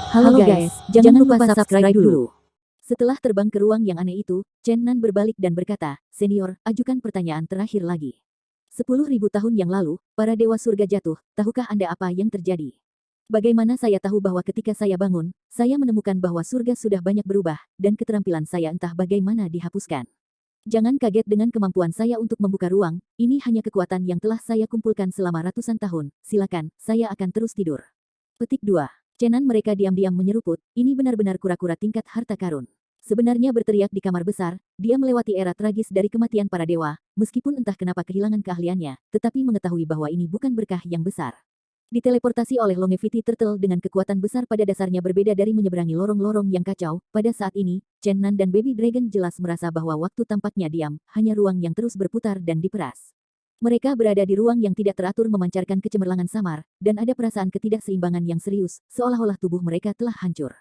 Halo guys, jangan lupa subscribe dulu. Setelah terbang ke ruang yang aneh itu, Chen Nan berbalik dan berkata, "Senior, ajukan pertanyaan terakhir lagi. 10.000 tahun yang lalu, para dewa surga jatuh, tahukah Anda apa yang terjadi? Bagaimana saya tahu bahwa ketika saya bangun, saya menemukan bahwa surga sudah banyak berubah, dan keterampilan saya entah bagaimana dihapuskan. Jangan kaget dengan kemampuan saya untuk membuka ruang, ini hanya kekuatan yang telah saya kumpulkan selama ratusan tahun, silakan, saya akan terus tidur." Petik 2. Cenan mereka diam-diam menyeruput, ini benar-benar kura-kura tingkat harta karun. Sebenarnya berteriak di kamar besar, dia melewati era tragis dari kematian para dewa, meskipun entah kenapa kehilangan keahliannya, tetapi mengetahui bahwa ini bukan berkah yang besar. Diteleportasi oleh Longevity Turtle dengan kekuatan besar pada dasarnya berbeda dari menyeberangi lorong-lorong yang kacau, pada saat ini, Chen Nan dan Baby Dragon jelas merasa bahwa waktu tampaknya diam, hanya ruang yang terus berputar dan diperas. Mereka berada di ruang yang tidak teratur memancarkan kecemerlangan samar, dan ada perasaan ketidakseimbangan yang serius, seolah-olah tubuh mereka telah hancur.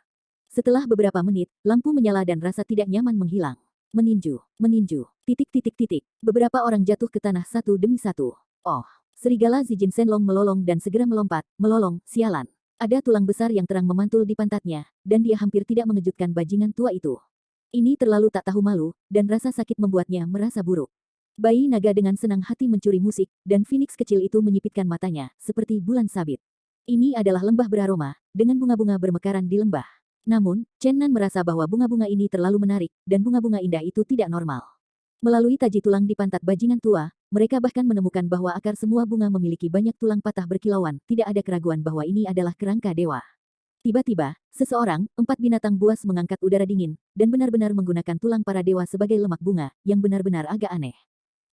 Setelah beberapa menit, lampu menyala dan rasa tidak nyaman menghilang. Meninju, meninju, titik titik titik. Beberapa orang jatuh ke tanah satu demi satu. Oh, serigala Zijin Shenlong melolong dan segera melompat, melolong, sialan. Ada tulang besar yang terang memantul di pantatnya, dan dia hampir tidak mengejutkan bajingan tua itu. Ini terlalu tak tahu malu, dan rasa sakit membuatnya merasa buruk. Bayi naga dengan senang hati mencuri musik, dan Phoenix kecil itu menyipitkan matanya, seperti bulan sabit. Ini adalah lembah beraroma, dengan bunga-bunga bermekaran di lembah. Namun, Chen Nan merasa bahwa bunga-bunga ini terlalu menarik, dan bunga-bunga indah itu tidak normal. Melalui taji tulang di pantat bajingan tua, mereka bahkan menemukan bahwa akar semua bunga memiliki banyak tulang patah berkilauan, tidak ada keraguan bahwa ini adalah kerangka dewa. Tiba-tiba, seseorang, 4 binatang buas mengangkat udara dingin, dan benar-benar menggunakan tulang para dewa sebagai lemak bunga, yang benar-benar agak aneh.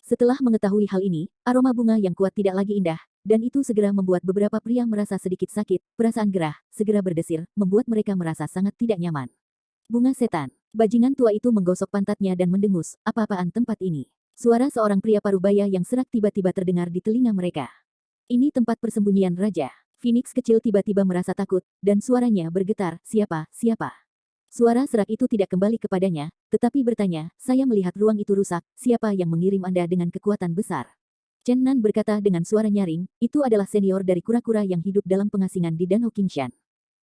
Setelah mengetahui hal ini, aroma bunga yang kuat tidak lagi indah, dan itu segera membuat beberapa pria merasa sedikit sakit, perasaan gerah, segera berdesir, membuat mereka merasa sangat tidak nyaman. Bunga setan. Bajingan tua itu menggosok pantatnya dan mendengus, apa-apaan tempat ini. Suara seorang pria parubaya yang serak tiba-tiba terdengar di telinga mereka. Ini tempat persembunyian raja. Phoenix kecil tiba-tiba merasa takut, dan suaranya bergetar, siapa, siapa? Suara serak itu tidak kembali kepadanya, tetapi bertanya, saya melihat ruang itu rusak, siapa yang mengirim Anda dengan kekuatan besar? Chen Nan berkata dengan suara nyaring, itu adalah senior dari kura-kura yang hidup dalam pengasingan di Danau Qingshan.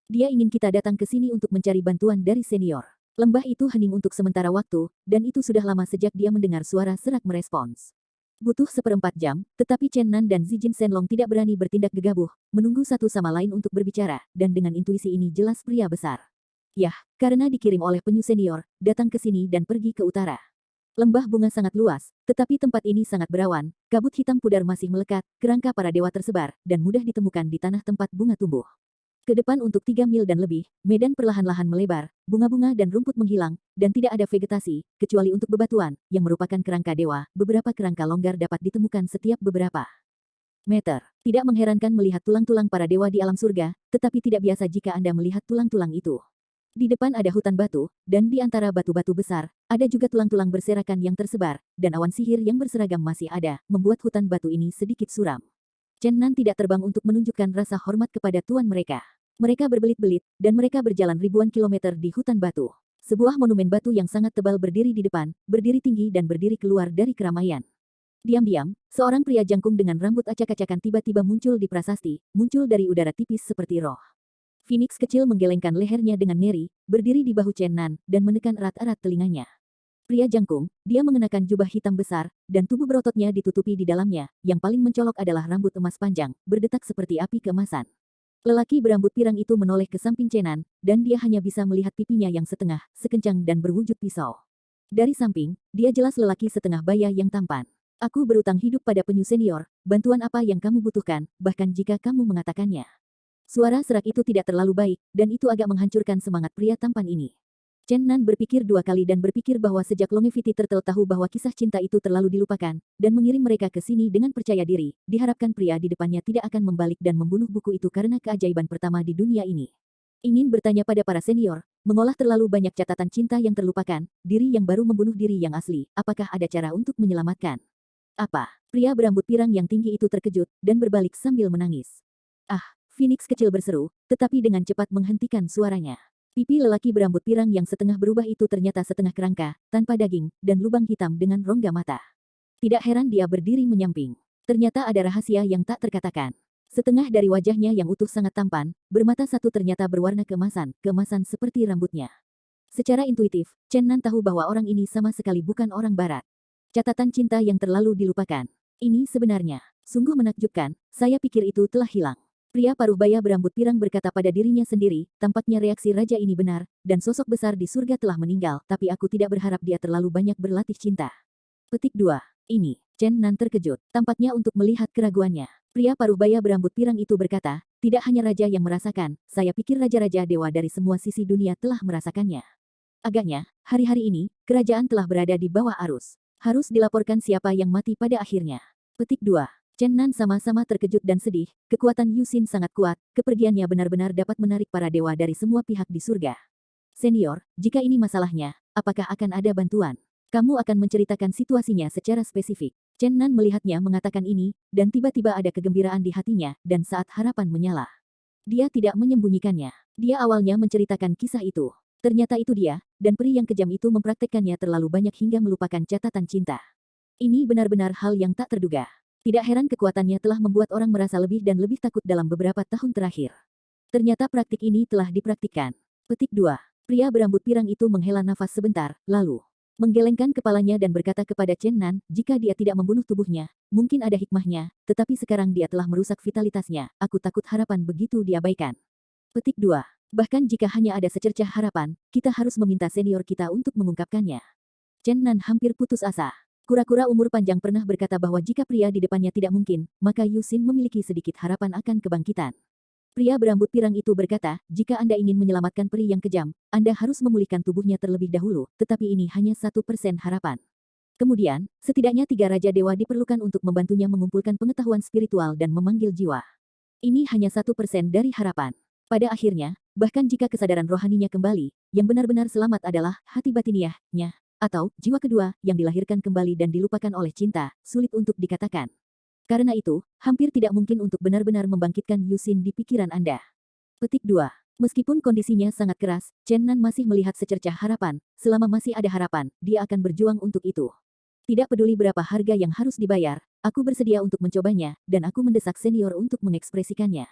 Dia ingin kita datang ke sini untuk mencari bantuan dari senior. Lembah itu hening untuk sementara waktu, dan itu sudah lama sejak dia mendengar suara serak merespons. Butuh 1/4 jam, tetapi Chen Nan dan Zijin Shenlong tidak berani bertindak gegabah, menunggu satu sama lain untuk berbicara, dan dengan intuisi ini jelas pria besar. Yah, karena dikirim oleh penyu senior, datang ke sini dan pergi ke utara. Lembah bunga sangat luas, tetapi tempat ini sangat berawan, kabut hitam pudar masih melekat, kerangka para dewa tersebar, dan mudah ditemukan di tanah tempat bunga tumbuh. Ke depan untuk 3 mil dan lebih, medan perlahan-lahan melebar, bunga-bunga dan rumput menghilang, dan tidak ada vegetasi, kecuali untuk bebatuan, yang merupakan kerangka dewa, beberapa kerangka longgar dapat ditemukan setiap beberapa meter. Tidak mengherankan melihat tulang-tulang para dewa di alam surga, tetapi tidak biasa jika Anda melihat tulang-tulang itu. Di depan ada hutan batu, dan di antara batu-batu besar, ada juga tulang-tulang berserakan yang tersebar, dan awan sihir yang berseragam masih ada, membuat hutan batu ini sedikit suram. Chen Nan tidak terbang untuk menunjukkan rasa hormat kepada tuan mereka. Mereka berbelit-belit, dan mereka berjalan ribuan kilometer di hutan batu. Sebuah monumen batu yang sangat tebal berdiri di depan, berdiri tinggi dan berdiri keluar dari keramaian. Diam-diam, seorang pria jangkung dengan rambut acak-acakan tiba-tiba muncul di prasasti, muncul dari udara tipis seperti roh. Phoenix kecil menggelengkan lehernya dengan ngeri, berdiri di bahu Chen Nan, dan menekan erat-erat telinganya. Pria jangkung, dia mengenakan jubah hitam besar, dan tubuh berototnya ditutupi di dalamnya, yang paling mencolok adalah rambut emas panjang, berdetak seperti api keemasan. Lelaki berambut pirang itu menoleh ke samping Chen Nan, dan dia hanya bisa melihat pipinya yang setengah, sekencang dan berwujud pisau. Dari samping, dia jelas lelaki setengah baya yang tampan. Aku berutang hidup pada penyu senior, bantuan apa yang kamu butuhkan, bahkan jika kamu mengatakannya. Suara serak itu tidak terlalu baik, dan itu agak menghancurkan semangat pria tampan ini. Chen Nan berpikir 2 kali dan berpikir bahwa sejak Longevity Turtle tahu bahwa kisah cinta itu terlalu dilupakan, dan mengirim mereka ke sini dengan percaya diri, diharapkan pria di depannya tidak akan membalik dan membunuh buku itu karena keajaiban pertama di dunia ini. Ingin bertanya pada para senior, mengolah terlalu banyak catatan cinta yang terlupakan, diri yang baru membunuh diri yang asli, apakah ada cara untuk menyelamatkan? Apa? Pria berambut pirang yang tinggi itu terkejut, dan berbalik sambil menangis. Ah! Phoenix kecil berseru, tetapi dengan cepat menghentikan suaranya. Pipi lelaki berambut pirang yang setengah berubah itu ternyata setengah kerangka, tanpa daging, dan lubang hitam dengan rongga mata. Tidak heran dia berdiri menyamping. Ternyata ada rahasia yang tak terkatakan. Setengah dari wajahnya yang utuh sangat tampan, bermata satu ternyata berwarna keemasan, keemasan seperti rambutnya. Secara intuitif, Chen Nan tahu bahwa orang ini sama sekali bukan orang barat. Catatan cinta yang terlalu dilupakan. Ini sebenarnya sungguh menakjubkan, saya pikir itu telah hilang. Pria paruh baya berambut pirang berkata pada dirinya sendiri, tampaknya reaksi raja ini benar, dan sosok besar di surga telah meninggal, tapi aku tidak berharap dia terlalu banyak berlatih cinta. Petik 2. Ini, Chen Nan terkejut, tampaknya untuk melihat keraguannya. Pria paruh baya berambut pirang itu berkata, tidak hanya raja yang merasakan, saya pikir raja-raja dewa dari semua sisi dunia telah merasakannya. Agaknya, hari-hari ini, kerajaan telah berada di bawah arus. Harus dilaporkan siapa yang mati pada akhirnya. Petik 2. Chen Nan sama-sama terkejut dan sedih, kekuatan Yusin sangat kuat, kepergiannya benar-benar dapat menarik para dewa dari semua pihak di surga. Senior, jika ini masalahnya, apakah akan ada bantuan? Kamu akan menceritakan situasinya secara spesifik. Chen Nan melihatnya mengatakan ini, dan tiba-tiba ada kegembiraan di hatinya, dan saat harapan menyala. Dia tidak menyembunyikannya. Dia awalnya menceritakan kisah itu. Ternyata itu dia, dan peri yang kejam itu mempraktekkannya terlalu banyak hingga melupakan catatan cinta. Ini benar-benar hal yang tak terduga. Tidak heran kekuatannya telah membuat orang merasa lebih dan lebih takut dalam beberapa tahun terakhir. Ternyata praktik ini telah dipraktikkan. Petik 2. Pria berambut pirang itu menghela nafas sebentar, lalu menggelengkan kepalanya dan berkata kepada Chen Nan, jika dia tidak membunuh tubuhnya, mungkin ada hikmahnya, tetapi sekarang dia telah merusak vitalitasnya, aku takut harapan begitu diabaikan. Petik 2. Bahkan jika hanya ada secercah harapan, kita harus meminta senior kita untuk mengungkapkannya. Chen Nan hampir putus asa. Kura-kura umur panjang pernah berkata bahwa jika pria di depannya tidak mungkin, maka Yusin memiliki sedikit harapan akan kebangkitan. Pria berambut pirang itu berkata, jika Anda ingin menyelamatkan peri yang kejam, Anda harus memulihkan tubuhnya terlebih dahulu, tetapi ini hanya 1% harapan. Kemudian, setidaknya 3 raja dewa diperlukan untuk membantunya mengumpulkan pengetahuan spiritual dan memanggil jiwa. Ini hanya 1% dari harapan. Pada akhirnya, bahkan jika kesadaran rohaninya kembali, yang benar-benar selamat adalah hati batiniahnya, atau jiwa kedua yang dilahirkan kembali dan dilupakan oleh cinta, sulit untuk dikatakan. Karena itu, hampir tidak mungkin untuk benar-benar membangkitkan Yusin di pikiran Anda. Petik 2. Meskipun kondisinya sangat keras, Chen Nan masih melihat secercah harapan, selama masih ada harapan, dia akan berjuang untuk itu. Tidak peduli berapa harga yang harus dibayar, aku bersedia untuk mencobanya, dan aku mendesak senior untuk mengekspresikannya.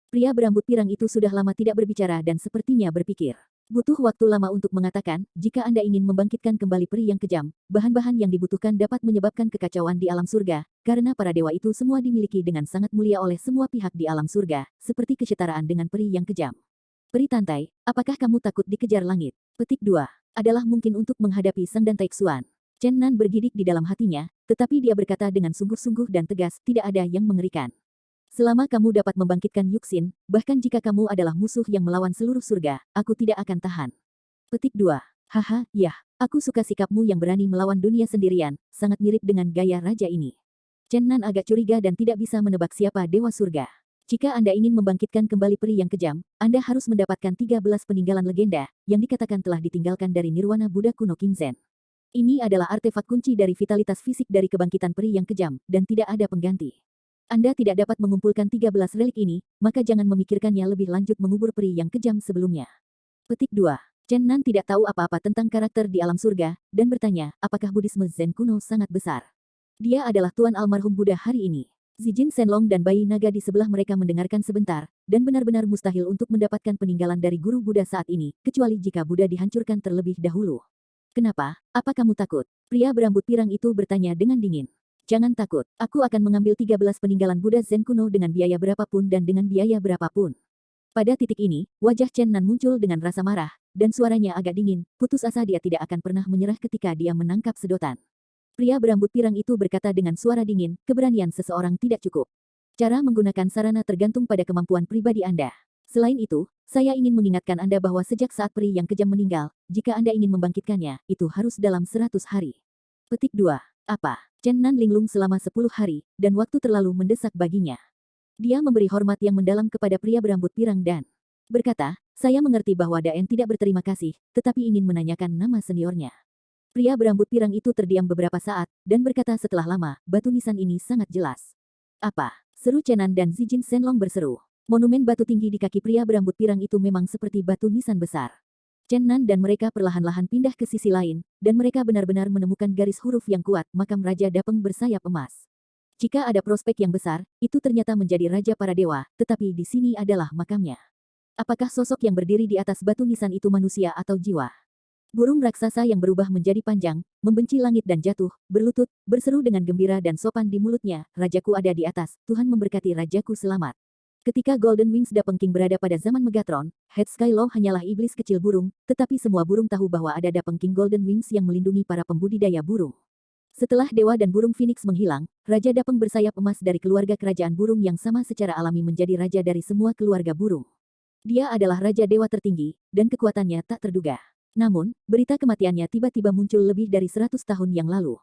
Pria berambut pirang itu sudah lama tidak berbicara dan sepertinya berpikir. Butuh waktu lama untuk mengatakan, jika Anda ingin membangkitkan kembali peri yang kejam, bahan-bahan yang dibutuhkan dapat menyebabkan kekacauan di alam surga, karena para dewa itu semua dimiliki dengan sangat mulia oleh semua pihak di alam surga, seperti kesetaraan dengan peri yang kejam. Peri Tantai, apakah kamu takut dikejar langit? Petik 2. Adalah mungkin untuk menghadapi Sang dan Taixuan. Chen Nan bergidik di dalam hatinya, tetapi dia berkata dengan sungguh-sungguh dan tegas, tidak ada yang mengerikan. Selama kamu dapat membangkitkan Yuxin, bahkan jika kamu adalah musuh yang melawan seluruh surga, aku tidak akan tahan. Petik 2. Haha, yah, aku suka sikapmu yang berani melawan dunia sendirian, sangat mirip dengan gaya raja ini. Chen Nan agak curiga dan tidak bisa menebak siapa dewa surga. Jika Anda ingin membangkitkan kembali peri yang kejam, Anda harus mendapatkan 13 peninggalan legenda, yang dikatakan telah ditinggalkan dari Nirwana Buddha kuno King Zen. Ini adalah artefak kunci dari vitalitas fisik dari kebangkitan peri yang kejam, dan tidak ada pengganti. Anda tidak dapat mengumpulkan 13 relik ini, maka jangan memikirkannya lebih lanjut mengubur peri yang kejam sebelumnya. Petik 2. Chen Nan tidak tahu apa-apa tentang karakter di alam surga, dan bertanya, apakah Buddhisme Zen kuno sangat besar? Dia adalah tuan almarhum Buddha hari ini. Zijin Shenlong dan bayi naga di sebelah mereka mendengarkan sebentar, dan benar-benar mustahil untuk mendapatkan peninggalan dari guru Buddha saat ini, kecuali jika Buddha dihancurkan terlebih dahulu. Kenapa? Apa kamu takut? Pria berambut pirang itu bertanya dengan dingin. Jangan takut, aku akan mengambil 13 peninggalan Buddha Zen kuno dengan biaya berapapun dan dengan biaya berapapun. Pada titik ini, wajah Chen Nan muncul dengan rasa marah, dan suaranya agak dingin, putus asa dia tidak akan pernah menyerah ketika dia menangkap sedotan. Pria berambut pirang itu berkata dengan suara dingin, keberanian seseorang tidak cukup. Cara menggunakan sarana tergantung pada kemampuan pribadi Anda. Selain itu, saya ingin mengingatkan Anda bahwa sejak saat peri yang kejam meninggal, jika Anda ingin membangkitkannya, itu harus dalam 100 hari. Petik 2. Apa? Chen Nan linglung selama 10 hari, dan waktu terlalu mendesak baginya. Dia memberi hormat yang mendalam kepada pria berambut pirang dan berkata, saya mengerti bahwa Daen tidak berterima kasih, tetapi ingin menanyakan nama seniornya. Pria berambut pirang itu terdiam beberapa saat, dan berkata setelah lama, batu nisan ini sangat jelas. Apa? Seru Chen Nan dan Zijin Shenlong berseru. Monumen batu tinggi di kaki pria berambut pirang itu memang seperti batu nisan besar. Chen Nan dan mereka perlahan-lahan pindah ke sisi lain, dan mereka benar-benar menemukan garis huruf yang kuat, makam Raja Dapeng bersayap emas. Jika ada prospek yang besar, itu ternyata menjadi raja para dewa, tetapi di sini adalah makamnya. Apakah sosok yang berdiri di atas batu nisan itu manusia atau jiwa? Burung raksasa yang berubah menjadi panjang, membenci langit dan jatuh, berlutut, berseru dengan gembira dan sopan di mulutnya, "Rajaku ada di atas, Tuhan memberkati rajaku selamat." Ketika Golden Wings Dapeng King berada pada zaman Megatron, Head Skylaw hanyalah iblis kecil burung, tetapi semua burung tahu bahwa ada Dapeng King Golden Wings yang melindungi para pembudidaya burung. Setelah dewa dan burung Phoenix menghilang, Raja Dapeng bersayap emas dari keluarga kerajaan burung yang sama secara alami menjadi raja dari semua keluarga burung. Dia adalah raja dewa tertinggi, dan kekuatannya tak terduga. Namun, berita kematiannya tiba-tiba muncul lebih dari 100 tahun yang lalu.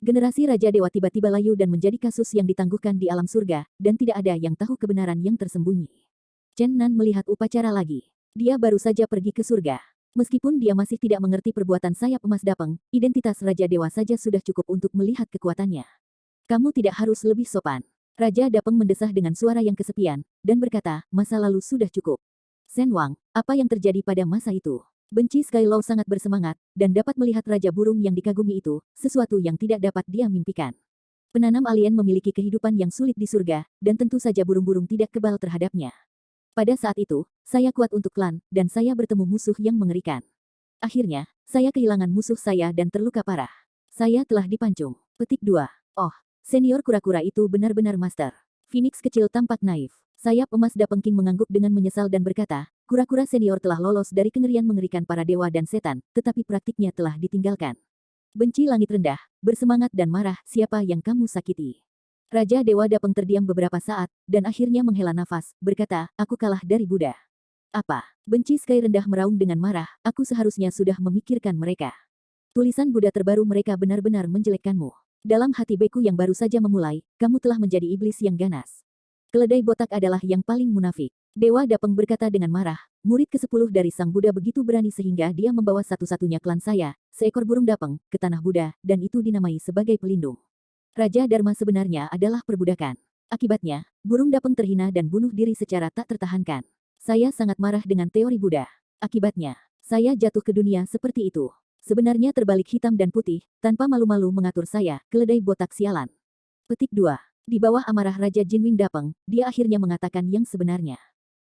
Generasi raja dewa tiba-tiba layu dan menjadi kasus yang ditangguhkan di alam surga, dan tidak ada yang tahu kebenaran yang tersembunyi. Chen Nan melihat upacara lagi. Dia baru saja pergi ke surga. Meskipun dia masih tidak mengerti perbuatan sayap emas Dapeng, identitas Raja Dewa saja sudah cukup untuk melihat kekuatannya. Kamu tidak harus lebih sopan. Raja Dapeng mendesah dengan suara yang kesepian, dan berkata, masa lalu sudah cukup. Shen Wang, apa yang terjadi pada masa itu? Benci Skylaw sangat bersemangat, dan dapat melihat Raja Burung yang dikagumi itu, sesuatu yang tidak dapat dia mimpikan. Penanam alien memiliki kehidupan yang sulit di surga, dan tentu saja burung-burung tidak kebal terhadapnya. Pada saat itu, saya kuat untuk klan, dan saya bertemu musuh yang mengerikan. Akhirnya, saya kehilangan musuh saya dan terluka parah. Saya telah dipancung. Petik 2. Oh, senior kura-kura itu benar-benar master. Phoenix kecil tampak naif. Sayap emas Dapeng King mengangguk dengan menyesal dan berkata, kura-kura senior telah lolos dari kengerian mengerikan para dewa dan setan, tetapi praktiknya telah ditinggalkan. Benci langit rendah, bersemangat dan marah, siapa yang kamu sakiti? Raja Dewa Dapeng terdiam beberapa saat, dan akhirnya menghela nafas, berkata, aku kalah dari Buddha. Apa? Benci Sky rendah meraung dengan marah, aku seharusnya sudah memikirkan mereka. Tulisan Buddha terbaru mereka benar-benar menjelekkanmu. Dalam hati beku yang baru saja memulai, kamu telah menjadi iblis yang ganas. Keledai botak adalah yang paling munafik. Dewa Dapeng berkata dengan marah, murid ke-10 dari Sang Buddha begitu berani sehingga dia membawa satu-satunya klan saya, seekor burung Dapeng, ke tanah Buddha, dan itu dinamai sebagai pelindung. Raja Dharma sebenarnya adalah perbudakan. Akibatnya, burung Dapeng terhina dan bunuh diri secara tak tertahankan. Saya sangat marah dengan teori Buddha. Akibatnya, saya jatuh ke dunia seperti itu. Sebenarnya terbalik hitam dan putih, tanpa malu-malu mengatur saya, keledai botak sialan. Petik 2. Di bawah amarah Raja Jinwing Dapeng, dia akhirnya mengatakan yang sebenarnya.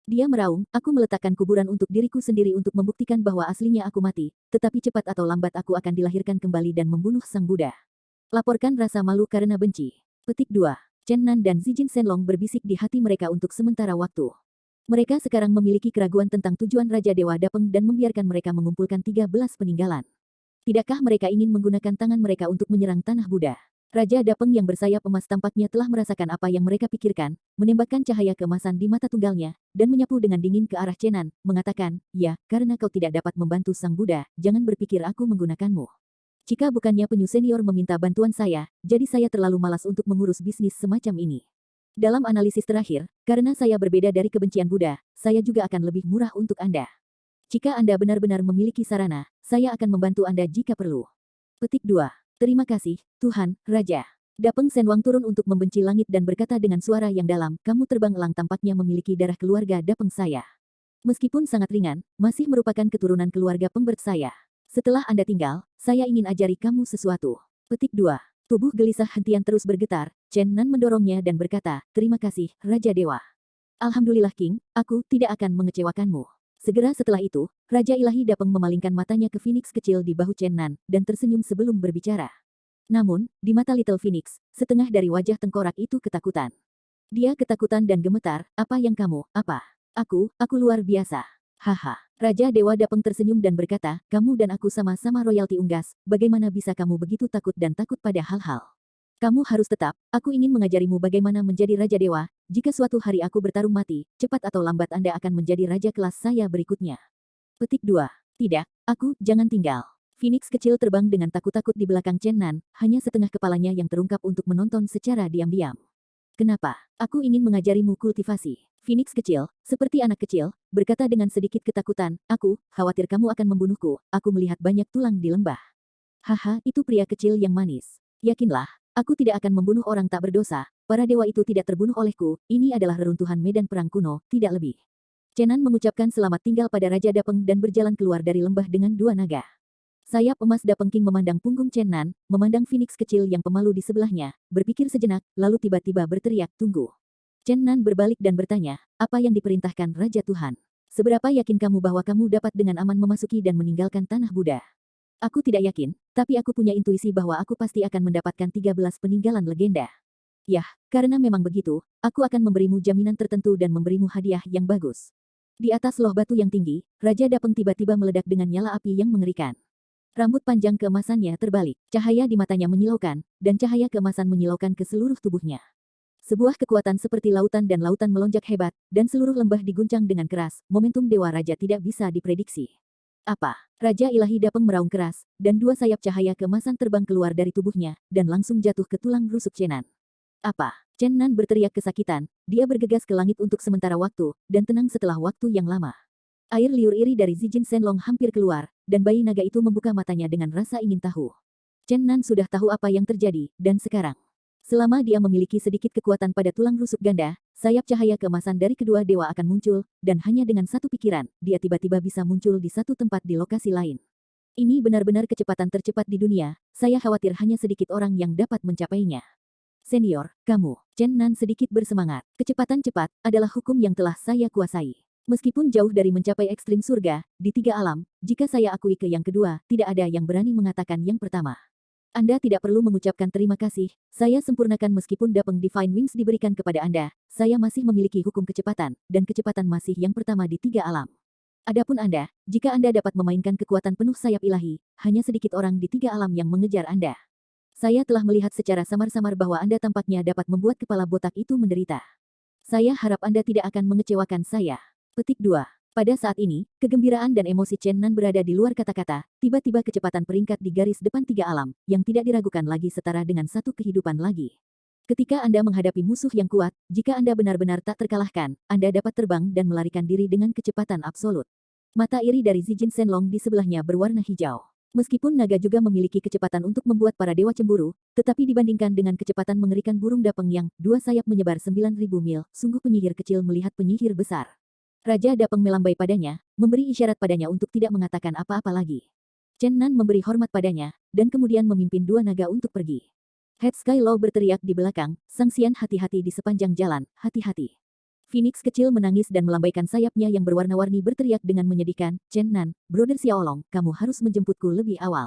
Dia meraung, aku meletakkan kuburan untuk diriku sendiri untuk membuktikan bahwa aslinya aku mati, tetapi cepat atau lambat aku akan dilahirkan kembali dan membunuh Sang Buddha. Laporkan rasa malu karena benci. Petik 2. Chen Nan dan Zijin Shenlong berbisik di hati mereka untuk sementara waktu. Mereka sekarang memiliki keraguan tentang tujuan Raja Dewa Dapeng dan membiarkan mereka mengumpulkan 13 peninggalan. Tidakkah mereka ingin menggunakan tangan mereka untuk menyerang tanah Buddha? Raja Dapeng yang bersayap emas tampaknya telah merasakan apa yang mereka pikirkan, menembakkan cahaya keemasan di mata tunggalnya, dan menyapu dengan dingin ke arah Chen Nan, mengatakan, ya, karena kau tidak dapat membantu Sang Buddha, jangan berpikir aku menggunakanmu. Jika bukannya penyu senior meminta bantuan saya, jadi saya terlalu malas untuk mengurus bisnis semacam ini. Dalam analisis terakhir, karena saya berbeda dari kebencian Buddha, saya juga akan lebih murah untuk Anda. Jika Anda benar-benar memiliki sarana, saya akan membantu Anda jika perlu. Petik 2. Terima kasih, Tuhan, Raja. Dapeng Shenwang turun untuk membenci langit dan berkata dengan suara yang dalam, kamu terbang elang tampaknya memiliki darah keluarga Dapeng saya. Meskipun sangat ringan, masih merupakan keturunan keluarga pemberat saya. Setelah Anda tinggal, saya ingin ajari kamu sesuatu. Petik 2. Tubuh gelisah hentian terus bergetar, Chen Nan mendorongnya dan berkata, terima kasih, Raja Dewa. Alhamdulillah King, aku tidak akan mengecewakanmu. Segera setelah itu, Raja Ilahi Dapeng memalingkan matanya ke Phoenix kecil di bahu Chen Nan, dan tersenyum sebelum berbicara. Namun, di mata Little Phoenix, setengah dari wajah tengkorak itu ketakutan. Dia ketakutan dan gemetar, apa yang kamu, apa? Aku luar biasa. Haha. Raja Dewa Dapeng tersenyum dan berkata, kamu dan aku sama-sama royalti unggas, bagaimana bisa kamu begitu takut dan takut pada hal-hal? Kamu harus tetap, aku ingin mengajarimu bagaimana menjadi Raja Dewa, jika suatu hari aku bertarung mati, cepat atau lambat Anda akan menjadi Raja kelas saya berikutnya. Petik 2. Tidak, jangan tinggal. Phoenix kecil terbang dengan takut-takut di belakang Chen Nan, hanya setengah kepalanya yang terungkap untuk menonton secara diam-diam. Kenapa? Aku ingin mengajarimu kultivasi. Phoenix kecil, seperti anak kecil, berkata dengan sedikit ketakutan, aku khawatir kamu akan membunuhku, aku melihat banyak tulang di lembah. Haha, itu pria kecil yang manis. Yakinlah, aku tidak akan membunuh orang tak berdosa, para dewa itu tidak terbunuh olehku, ini adalah reruntuhan medan perang kuno, tidak lebih. Chen Nan mengucapkan selamat tinggal pada Raja Dapeng dan berjalan keluar dari lembah dengan 2 naga. Sayap emas Dapengking memandang punggung Chen Nan, memandang Phoenix kecil yang pemalu di sebelahnya, berpikir sejenak, lalu tiba-tiba berteriak, tunggu. Chen Nan berbalik dan bertanya, apa yang diperintahkan Raja Tuhan? Seberapa yakin kamu bahwa kamu dapat dengan aman memasuki dan meninggalkan tanah Buddha? Aku tidak yakin, tapi aku punya intuisi bahwa aku pasti akan mendapatkan 13 peninggalan legenda. Yah, karena memang begitu, aku akan memberimu jaminan tertentu dan memberimu hadiah yang bagus. Di atas loh batu yang tinggi, Raja Dapeng tiba-tiba meledak dengan nyala api yang mengerikan. Rambut panjang keemasannya terbalik, cahaya di matanya menyilaukan, dan cahaya keemasan menyilaukan ke seluruh tubuhnya. Sebuah kekuatan seperti lautan dan lautan melonjak hebat, dan seluruh lembah diguncang dengan keras, momentum Dewa Raja tidak bisa diprediksi. Apa? Raja Ilahi Dapeng meraung keras, dan dua sayap cahaya keemasan terbang keluar dari tubuhnya, dan langsung jatuh ke tulang rusuk Chen Nan. Apa? Chen Nan berteriak kesakitan, dia bergegas ke langit untuk sementara waktu, dan tenang setelah waktu yang lama. Air liur iri dari Zijin Shenlong hampir keluar, dan bayi naga itu membuka matanya dengan rasa ingin tahu. Chen Nan sudah tahu apa yang terjadi, dan sekarang. Selama dia memiliki sedikit kekuatan pada tulang rusuk ganda, sayap cahaya keemasan dari kedua dewa akan muncul, dan hanya dengan satu pikiran, dia tiba-tiba bisa muncul di satu tempat di lokasi lain. Ini benar-benar kecepatan tercepat di dunia, saya khawatir hanya sedikit orang yang dapat mencapainya. Senior, kamu, Chen Nan sedikit bersemangat. Kecepatan cepat adalah hukum yang telah saya kuasai. Meskipun jauh dari mencapai ekstrim surga, di tiga alam, jika saya akui ke yang kedua, tidak ada yang berani mengatakan yang pertama. Anda tidak perlu mengucapkan terima kasih, saya sempurnakan meskipun Dapeng Divine Wings diberikan kepada Anda, saya masih memiliki hukum kecepatan, dan kecepatan masih yang pertama di tiga alam. Adapun Anda, jika Anda dapat memainkan kekuatan penuh sayap ilahi, hanya sedikit orang di tiga alam yang mengejar Anda. Saya telah melihat secara samar-samar bahwa Anda tampaknya dapat membuat kepala botak itu menderita. Saya harap Anda tidak akan mengecewakan saya. Petik 2. Pada saat ini, kegembiraan dan emosi Chen Nan berada di luar kata-kata, tiba-tiba kecepatan peringkat di garis depan tiga alam, yang tidak diragukan lagi setara dengan satu kehidupan lagi. Ketika Anda menghadapi musuh yang kuat, jika Anda benar-benar tak terkalahkan, Anda dapat terbang dan melarikan diri dengan kecepatan absolut. Mata iri dari Zijin Shenlong di sebelahnya berwarna hijau. Meskipun naga juga memiliki kecepatan untuk membuat para dewa cemburu, tetapi dibandingkan dengan kecepatan mengerikan burung Dapeng yang dua sayap menyebar 9.000 mil, sungguh penyihir kecil melihat penyihir besar. Raja Dapeng melambai padanya, memberi isyarat padanya untuk tidak mengatakan apa-apa lagi. Chen Nan memberi hormat padanya, dan kemudian memimpin dua naga untuk pergi. Head Sky Law berteriak di belakang, Sang Xian hati-hati di sepanjang jalan, hati-hati. Phoenix kecil menangis dan melambaikan sayapnya yang berwarna-warni berteriak dengan menyedihkan, Chen Nan, Brother Xiaolong, kamu harus menjemputku lebih awal.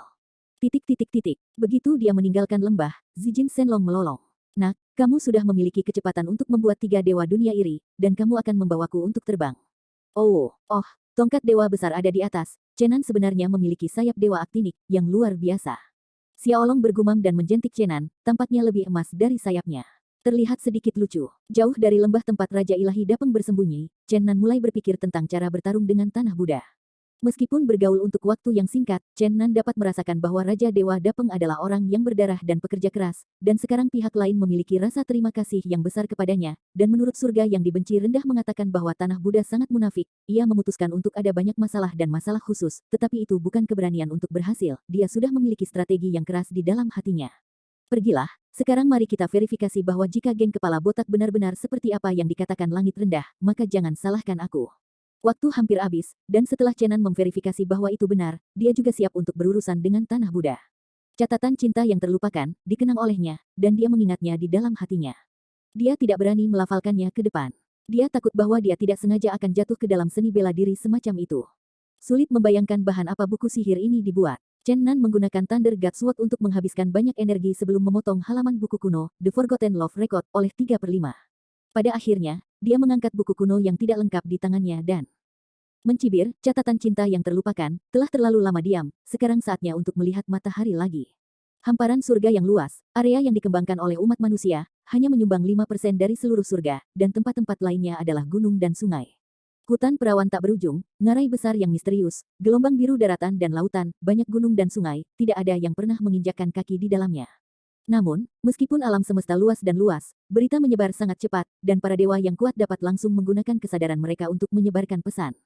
Titik. Begitu dia meninggalkan lembah, Zijin Shenlong melolong. Nak, kamu sudah memiliki kecepatan untuk membuat tiga dewa dunia iri, dan kamu akan membawaku untuk terbang. Oh, tongkat dewa besar ada di atas, Chen Nan sebenarnya memiliki sayap dewa aktinik, yang luar biasa. Xiaolong bergumam dan menjentik Chen Nan, tampaknya lebih emas dari sayapnya. Terlihat sedikit lucu. Jauh dari lembah tempat Raja Ilahi Dapeng bersembunyi, Chen Nan mulai berpikir tentang cara bertarung dengan tanah Buddha. Meskipun bergaul untuk waktu yang singkat, Chen Nan dapat merasakan bahwa Raja Dewa Dapeng adalah orang yang berdarah dan pekerja keras, dan sekarang pihak lain memiliki rasa terima kasih yang besar kepadanya, dan menurut surga yang dibenci rendah mengatakan bahwa tanah Buddha sangat munafik, ia memutuskan untuk ada banyak masalah dan masalah khusus, tetapi itu bukan keberanian untuk berhasil, dia sudah memiliki strategi yang keras di dalam hatinya. Pergilah, sekarang mari kita verifikasi bahwa jika geng kepala botak benar-benar seperti apa yang dikatakan langit rendah, maka jangan salahkan aku. Waktu hampir habis, dan setelah Chen Nan memverifikasi bahwa itu benar, dia juga siap untuk berurusan dengan tanah Buddha. Catatan cinta yang terlupakan, dikenang olehnya, dan dia mengingatnya di dalam hatinya. Dia tidak berani melafalkannya ke depan. Dia takut bahwa dia tidak sengaja akan jatuh ke dalam seni bela diri semacam itu. Sulit membayangkan bahan apa buku sihir ini dibuat. Chen Nan menggunakan Thunder God Sword untuk menghabiskan banyak energi sebelum memotong halaman buku kuno, The Forgotten Love Record, oleh 3/5. Pada akhirnya, dia mengangkat buku kuno yang tidak lengkap di tangannya dan mencibir, catatan cinta yang terlupakan, telah terlalu lama diam, sekarang saatnya untuk melihat matahari lagi. Hamparan surga yang luas, area yang dikembangkan oleh umat manusia, hanya menyumbang 5% dari seluruh surga, dan tempat-tempat lainnya adalah gunung dan sungai. Hutan perawan tak berujung, ngarai besar yang misterius, gelombang biru daratan dan lautan, banyak gunung dan sungai, tidak ada yang pernah menginjakkan kaki di dalamnya. Namun, meskipun alam semesta luas dan luas, berita menyebar sangat cepat, dan para dewa yang kuat dapat langsung menggunakan kesadaran mereka untuk menyebarkan pesan.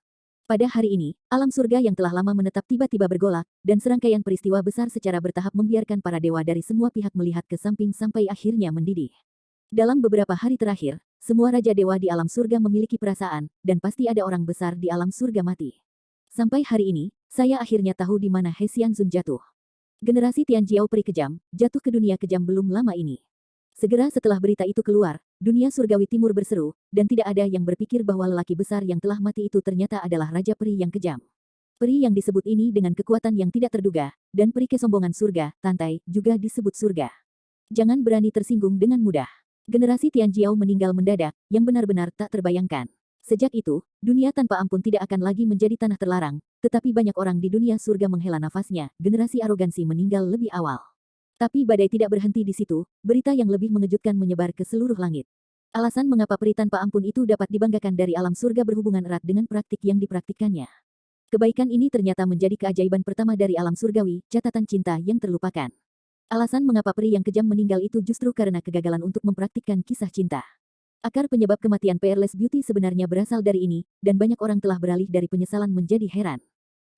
Pada hari ini, alam surga yang telah lama menetap tiba-tiba bergolak, dan serangkaian peristiwa besar secara bertahap membiarkan para dewa dari semua pihak melihat ke samping sampai akhirnya mendidih. Dalam beberapa hari terakhir, semua raja dewa di alam surga memiliki perasaan, dan pasti ada orang besar di alam surga mati. Sampai hari ini, saya akhirnya tahu di mana He Xianzun jatuh. Generasi Tianjiao peri kejam, jatuh ke dunia kejam belum lama ini. Segera setelah berita itu keluar, dunia surgawi timur berseru, dan tidak ada yang berpikir bahwa lelaki besar yang telah mati itu ternyata adalah Raja Peri yang kejam. Peri yang disebut ini dengan kekuatan yang tidak terduga, dan peri kesombongan surga, Tantai, juga disebut surga. Jangan berani tersinggung dengan mudah. Generasi Tianjiao meninggal mendadak, yang benar-benar tak terbayangkan. Sejak itu, dunia tanpa ampun tidak akan lagi menjadi tanah terlarang, tetapi banyak orang di dunia surga menghela nafasnya, generasi arogansi meninggal lebih awal. Tapi badai tidak berhenti di situ, berita yang lebih mengejutkan menyebar ke seluruh langit. Alasan mengapa peri tanpa ampun itu dapat dibanggakan dari alam surga berhubungan erat dengan praktik yang dipraktikkannya. Kebaikan ini ternyata menjadi keajaiban pertama dari alam surgawi, catatan cinta yang terlupakan. Alasan mengapa peri yang kejam meninggal itu justru karena kegagalan untuk mempraktikkan kisah cinta. Akar penyebab kematian Peerless Beauty sebenarnya berasal dari ini, dan banyak orang telah beralih dari penyesalan menjadi heran.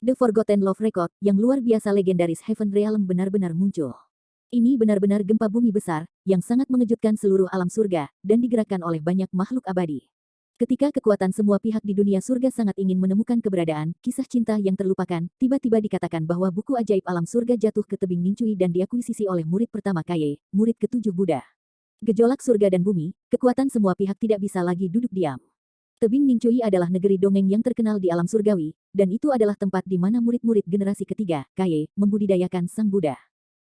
The Forgotten Love Record, yang luar biasa legendaris Heaven Realm benar-benar muncul. Ini benar-benar gempa bumi besar, yang sangat mengejutkan seluruh alam surga, dan digerakkan oleh banyak makhluk abadi. Ketika kekuatan semua pihak di dunia surga sangat ingin menemukan keberadaan, kisah cinta yang terlupakan, tiba-tiba dikatakan bahwa buku ajaib alam surga jatuh ke tebing Nincui dan diakuisisi oleh murid pertama Kaye, murid ketujuh Buddha. Gejolak surga dan bumi, kekuatan semua pihak tidak bisa lagi duduk diam. Tebing Nincui adalah negeri dongeng yang terkenal di alam surgawi, dan itu adalah tempat di mana murid-murid generasi ketiga, Kaye, membudidayakan sang Buddha.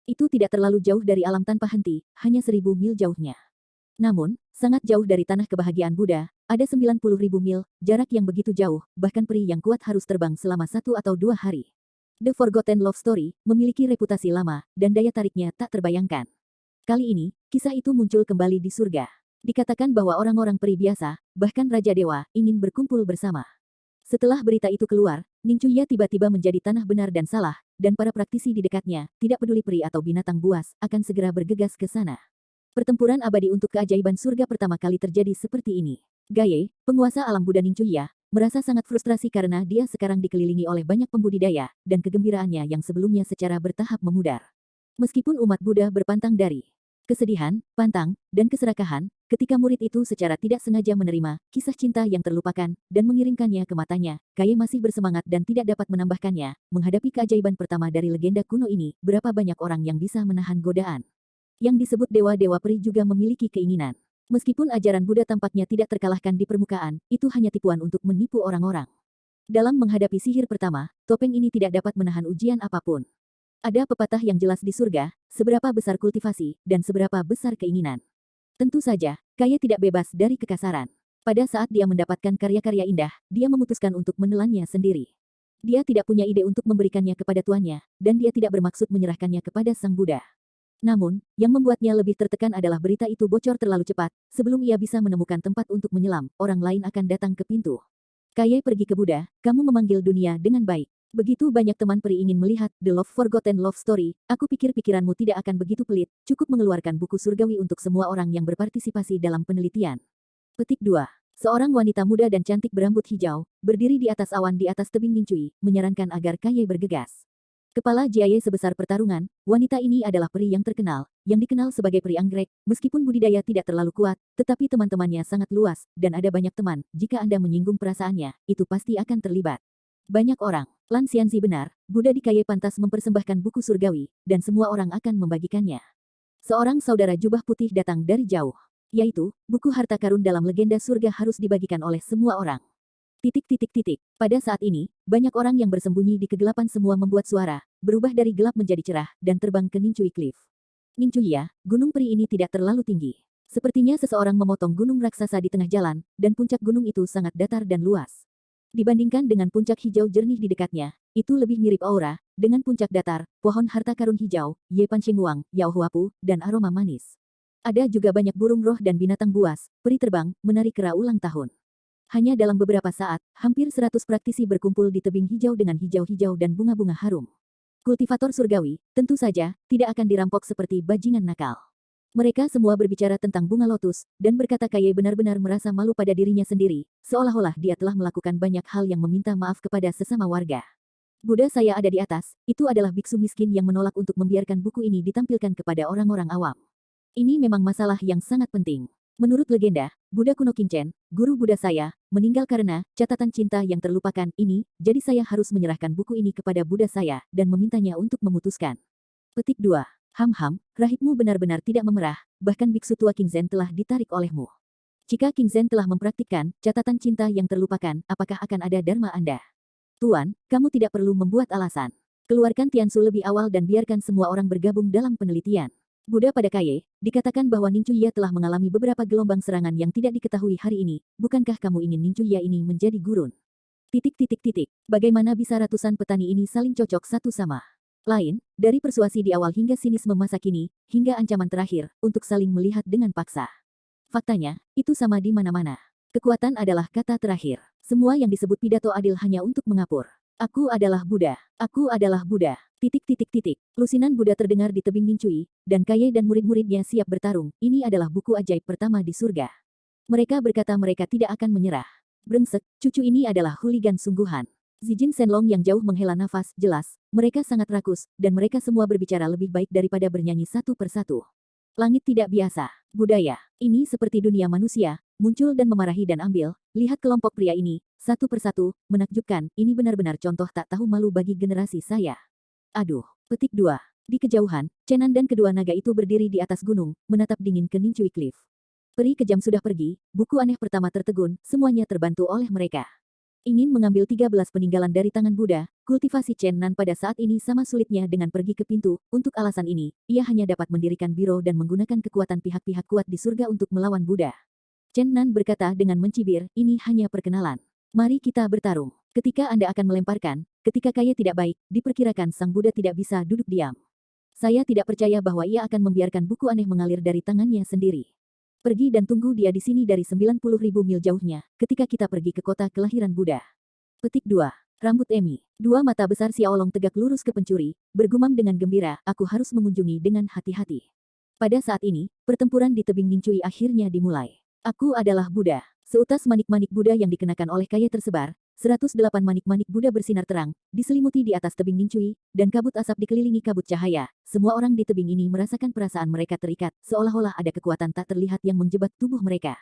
Itu tidak terlalu jauh dari alam tanpa henti, hanya 1000 mil jauhnya. Namun, sangat jauh dari tanah kebahagiaan Buddha, ada 90.000 mil, jarak yang begitu jauh, bahkan peri yang kuat harus terbang selama 1 atau 2 hari. The Forgotten Love Story memiliki reputasi lama, dan daya tariknya tak terbayangkan. Kali ini, kisah itu muncul kembali di surga. Dikatakan bahwa orang-orang peri biasa, bahkan Raja Dewa, ingin berkumpul bersama. Setelah berita itu keluar, Ningcuya tiba-tiba menjadi tanah benar dan salah, dan para praktisi di dekatnya, tidak peduli peri atau binatang buas, akan segera bergegas ke sana. Pertempuran abadi untuk keajaiban surga pertama kali terjadi seperti ini. Gaye, penguasa alam Buddha Ningcuya, merasa sangat frustrasi karena dia sekarang dikelilingi oleh banyak pembudidaya, dan kegembiraannya yang sebelumnya secara bertahap memudar. Meskipun umat Buddha berpantang dari kesedihan, pantang, dan keserakahan, ketika murid itu secara tidak sengaja menerima kisah cinta yang terlupakan, dan mengirimkannya ke matanya, Gaye masih bersemangat dan tidak dapat menambahkannya. Menghadapi keajaiban pertama dari legenda kuno ini, berapa banyak orang yang bisa menahan godaan? Yang disebut dewa-dewa peri juga memiliki keinginan. Meskipun ajaran Buddha tampaknya tidak terkalahkan di permukaan, itu hanya tipuan untuk menipu orang-orang. Dalam menghadapi sihir pertama, topeng ini tidak dapat menahan ujian apapun. Ada pepatah yang jelas di surga, seberapa besar kultivasi, dan seberapa besar keinginan. Tentu saja, Kaye tidak bebas dari kekasaran. Pada saat dia mendapatkan karya-karya indah, dia memutuskan untuk menelannya sendiri. Dia tidak punya ide untuk memberikannya kepada tuannya, dan dia tidak bermaksud menyerahkannya kepada sang Buddha. Namun, yang membuatnya lebih tertekan adalah berita itu bocor terlalu cepat, sebelum ia bisa menemukan tempat untuk menyelam, orang lain akan datang ke pintu. Kaye pergi ke Buddha, kamu memanggil dunia dengan baik. Begitu banyak teman peri ingin melihat The Love Forgotten Love Story, aku pikir pikiranmu tidak akan begitu pelit, cukup mengeluarkan buku surgawi untuk semua orang yang berpartisipasi dalam penelitian. Petik 2. Seorang wanita muda dan cantik berambut hijau, berdiri di atas awan di atas tebing Nincui, menyarankan agar Kaye bergegas. Kepala Jiaye sebesar pertarungan, wanita ini adalah peri yang terkenal, yang dikenal sebagai peri anggrek, meskipun budidaya tidak terlalu kuat, tetapi teman-temannya sangat luas, dan ada banyak teman, jika Anda menyinggung perasaannya, itu pasti akan terlibat. Banyak orang, Lan Xianzi benar, Buddha di Kaye pantas mempersembahkan buku surgawi, dan semua orang akan membagikannya. Seorang saudara jubah putih datang dari jauh, yaitu, buku harta karun dalam legenda surga harus dibagikan oleh semua orang. Pada saat ini, banyak orang yang bersembunyi di kegelapan semua membuat suara, berubah dari gelap menjadi cerah, dan terbang ke Nincui Cliff. Nincui ya, gunung peri ini tidak terlalu tinggi. Sepertinya seseorang memotong gunung raksasa di tengah jalan, dan puncak gunung itu sangat datar dan luas. Dibandingkan dengan puncak hijau jernih di dekatnya, itu lebih mirip aura, dengan puncak datar, pohon harta karun hijau, Ye Panshengwang, Yao Huapu, dan aroma manis. Ada juga banyak burung roh dan binatang buas, peri terbang, menari kera ulang tahun. Hanya dalam beberapa saat, hampir 100 praktisi berkumpul di tebing hijau dengan hijau-hijau dan bunga-bunga harum. Kultivator surgawi, tentu saja, tidak akan dirampok seperti bajingan nakal. Mereka semua berbicara tentang bunga lotus, dan berkata Kaye benar-benar merasa malu pada dirinya sendiri, seolah-olah dia telah melakukan banyak hal yang meminta maaf kepada sesama warga. Buddha saya ada di atas, itu adalah biksu miskin yang menolak untuk membiarkan buku ini ditampilkan kepada orang-orang awam. Ini memang masalah yang sangat penting. Menurut legenda, Buddha kuno King Chen, guru Buddha saya, meninggal karena catatan cinta yang terlupakan ini, jadi saya harus menyerahkan buku ini kepada Buddha saya dan memintanya untuk memutuskan. Petik 2. Ham-ham, rahibmu benar-benar tidak memerah, bahkan biksu tua King Zen telah ditarik olehmu. Jika King Zen telah mempraktikkan catatan cinta yang terlupakan, apakah akan ada dharma Anda? Tuan, kamu tidak perlu membuat alasan. Keluarkan Tiansu lebih awal dan biarkan semua orang bergabung dalam penelitian. Buddha pada Kaye, dikatakan bahwa Nincuya telah mengalami beberapa gelombang serangan yang tidak diketahui hari ini. Bukankah kamu ingin Nincuya ini menjadi gurun? Bagaimana bisa ratusan petani ini saling cocok satu sama lain, dari persuasi di awal hingga sinisme masa kini, hingga ancaman terakhir, untuk saling melihat dengan paksa. Faktanya, itu sama di mana-mana. Kekuatan adalah kata terakhir. Semua yang disebut pidato adil hanya untuk mengapur. Aku adalah Buddha. Aku adalah Buddha. Lusinan Buddha terdengar di tebing Nincui, dan Kaye dan murid-muridnya siap bertarung. Ini adalah buku ajaib pertama di surga. Mereka berkata mereka tidak akan menyerah. Brengsek, cucu ini adalah hooligan sungguhan. Zijin Shenlong yang jauh menghela nafas, jelas, mereka sangat rakus, dan mereka semua berbicara lebih baik daripada bernyanyi satu persatu. Langit tidak biasa. Budaya. Ini seperti dunia manusia, muncul dan memarahi dan ambil. Lihat kelompok pria ini, satu persatu, menakjubkan, ini benar-benar contoh tak tahu malu bagi generasi saya. Aduh. Petik 2. Di kejauhan, Chenan dan kedua naga itu berdiri di atas gunung, menatap dingin ke Nincui Cliff. Peri kejam sudah pergi, buku aneh pertama tertegun, semuanya terbantu oleh mereka. Ingin mengambil 13 peninggalan dari tangan Buddha, kultivasi Chen Nan pada saat ini sama sulitnya dengan pergi ke pintu. Untuk alasan ini, ia hanya dapat mendirikan biro dan menggunakan kekuatan pihak-pihak kuat di surga untuk melawan Buddha. Chen Nan berkata dengan mencibir, ini hanya perkenalan. Mari kita bertarung. Ketika Anda akan melemparkan, ketika Kaye tidak baik, diperkirakan Sang Buddha tidak bisa duduk diam. Saya tidak percaya bahwa ia akan membiarkan buku aneh mengalir dari tangannya sendiri. Pergi dan tunggu dia di sini dari 90.000 mil jauhnya, ketika kita pergi ke kota kelahiran Buddha. Petik 2. Rambut Emi. Dua mata besar Xiaolong tegak lurus ke pencuri, bergumam dengan gembira, aku harus mengunjungi dengan hati-hati. Pada saat ini, pertempuran di tebing Nincui akhirnya dimulai. Aku adalah Buddha. Seutas manik-manik Buddha yang dikenakan oleh Kaye tersebar, 108 manik-manik Buddha bersinar terang, diselimuti di atas tebing Nincui, dan kabut asap dikelilingi kabut cahaya. Semua orang di tebing ini merasakan perasaan mereka terikat, seolah-olah ada kekuatan tak terlihat yang menjebat tubuh mereka.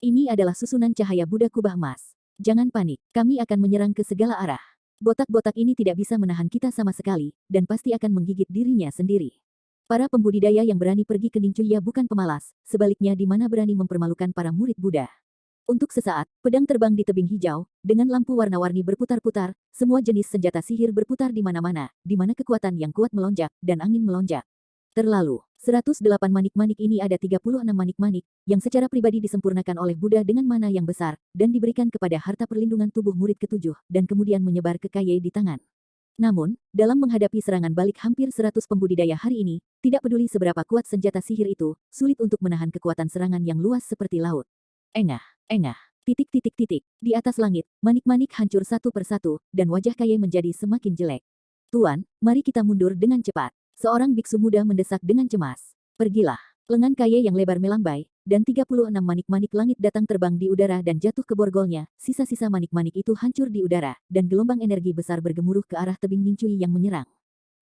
Ini adalah susunan cahaya Buddha kubah emas. Jangan panik, kami akan menyerang ke segala arah. Botak-botak ini tidak bisa menahan kita sama sekali, dan pasti akan menggigit dirinya sendiri. Para pembudidaya yang berani pergi ke Nincui bukan pemalas, sebaliknya di mana berani mempermalukan para murid Buddha. Untuk sesaat, pedang terbang di tebing hijau, dengan lampu warna-warni berputar-putar, semua jenis senjata sihir berputar di mana-mana, di mana kekuatan yang kuat melonjak, dan angin melonjak. Terlalu, 108 manik-manik ini ada 36 manik-manik, yang secara pribadi disempurnakan oleh Buddha dengan mana yang besar, dan diberikan kepada harta perlindungan tubuh murid ketujuh, dan kemudian menyebar ke Kaye di tangan. Namun, dalam menghadapi serangan balik hampir 100 pembudidaya hari ini, tidak peduli seberapa kuat senjata sihir itu, sulit untuk menahan kekuatan serangan yang luas seperti laut. Engah. Di atas langit, manik-manik hancur satu persatu, dan wajah Kaye menjadi semakin jelek. Tuan, mari kita mundur dengan cepat. Seorang biksu muda mendesak dengan cemas. Pergilah. Lengan Kaye yang lebar melambai, dan 36 manik-manik langit datang terbang di udara dan jatuh ke borgolnya. Sisa-sisa manik-manik itu hancur di udara, dan gelombang energi besar bergemuruh ke arah tebing Nincui yang menyerang.